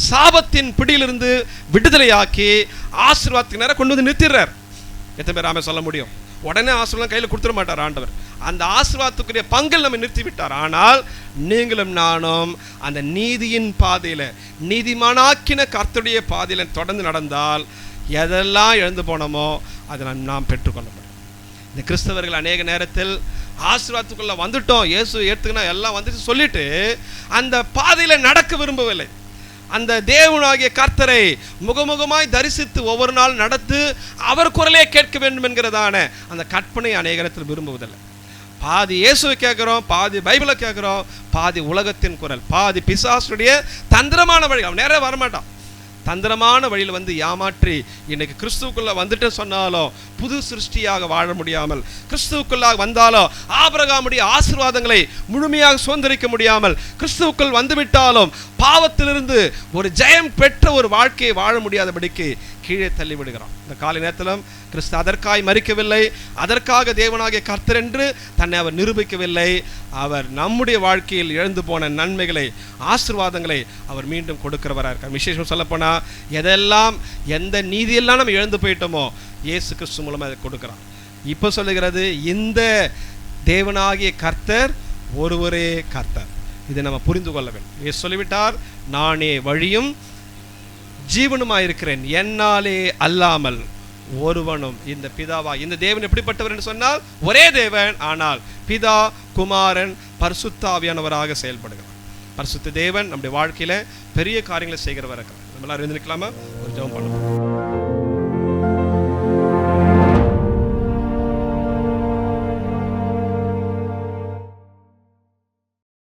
சாபத்தின் பிடியிலிருந்து விடுதலையாக்கி ஆசீர்வாதத்துக்கு நேரம் கொண்டு வந்து நிறுத்திடுறார். எத்தனை பேர் ஆமென் சொல்ல முடியும்? உடனே ஆசீர்வாதம் கையில் கொடுத்துட மாட்டார் ஆண்டவர். அந்த ஆசீர்வாதத்துக்குரிய பங்கில் நம்ம நிறுத்தி விட்டார். ஆனால் நீங்களும் நானும் அந்த நீதியின் பாதையில், நீதிமானாக்கின கர்த்தருடைய பாதையில் தொடர்ந்து நடந்தால் எதெல்லாம் இழந்து போனோமோ அதை நாம் பெற்றுக்கொள்ள முடியும். இந்த கிறிஸ்தவர்கள் அநேக நேரத்தில் ஆசீர்வாதத்துக்குள்ள வந்துட்டோம், இயேசு ஏற்றுக்கினா எல்லாம் வந்துட்டு சொல்லிட்டு அந்த பாதையில் நடக்க விரும்பவில்லை. அந்த தேவனாகிய கர்த்தரை முகமுகமாய் தரிசித்து ஒவ்வொரு நாள் நடத்து அவர் குரலே கேட்க வேண்டும் என்கிறதான அந்த கற்பனை அநேக நேரத்தில் விரும்புவதில்லை. பாதி இயேசுவை கேட்குறோம், பாதி பைபிளை கேட்குறோம், பாதி உலகத்தின் குரல், பாதி பிசாசுடைய தந்திரமான வழி. அவன் நேரம் வரமாட்டான், தந்திரமான வழியில் வந்து ஏமாற்றி இன்னைக்கு கிறிஸ்துவுக்குள்ள வந்துட்டு சொன்னாலும் புது சிருஷ்டியாக வாழ முடியாமல், கிறிஸ்துவுக்குள்ளாக வந்தாலும் ஆபிரகாமுடைய ஆசீர்வாதங்களை முழுமையாக சுதந்திரிக்க முடியாமல், கிறிஸ்துவுக்குள் வந்துவிட்டாலும் பாவத்திலிருந்து ஒரு ஜெயம் பெற்ற ஒரு வாழ்க்கையை வாழ முடியாதபடிக்கு கீழே தள்ளி விடுகிறான். இந்த காலை நேரத்திலும் கிறிஸ்து அதற்காய் மரிக்கவில்லை, அதற்காக தேவனாகிய கர்த்தர் என்று தன்னை அவர் நிரூபிக்கவில்லை. அவர் நம்முடைய வாழ்க்கையில் இழந்து போன நன்மைகளை, ஆசீர்வாதங்களை அவர் மீண்டும் கொடுக்கிறவராக இருக்கார். விசேஷம் சொல்லப்போனால் எதெல்லாம் எந்த நீதியெல்லாம் நம்ம இழந்து போயிட்டோமோ இயேசு கிறிஸ்து மூலமாக அதை கொடுக்கிறார். இப்போ சொல்லுகிறது இந்த தேவனாகிய கர்த்தர் ஒருவரே கர்த்தர். இதை நம்ம புரிந்து கொள்ள வேண்டும். இயேசு சொல்லிவிட்டார், நானே வழியும் ஜீவனுமாயிருக்கிறேன், என்னாலே அல்லாமல் ஒருவனும் இந்த பிதாவா. இந்த தேவன் எப்படிப்பட்டவர் என்று சொன்னால் ஒரே தேவன், ஆனால் பிதா, குமாரன், பரிசுத்த ஆவியானவராக செயல்படுகிறார். பரிசுத்த தேவன் நம்முடைய வாழ்க்கையில பெரிய காரியங்களை செய்கிறவர் இருக்கிறார். நம்மளாம் இருந்திருக்கலாமா? ஒரு ஜெபம் பண்ணுவோம்.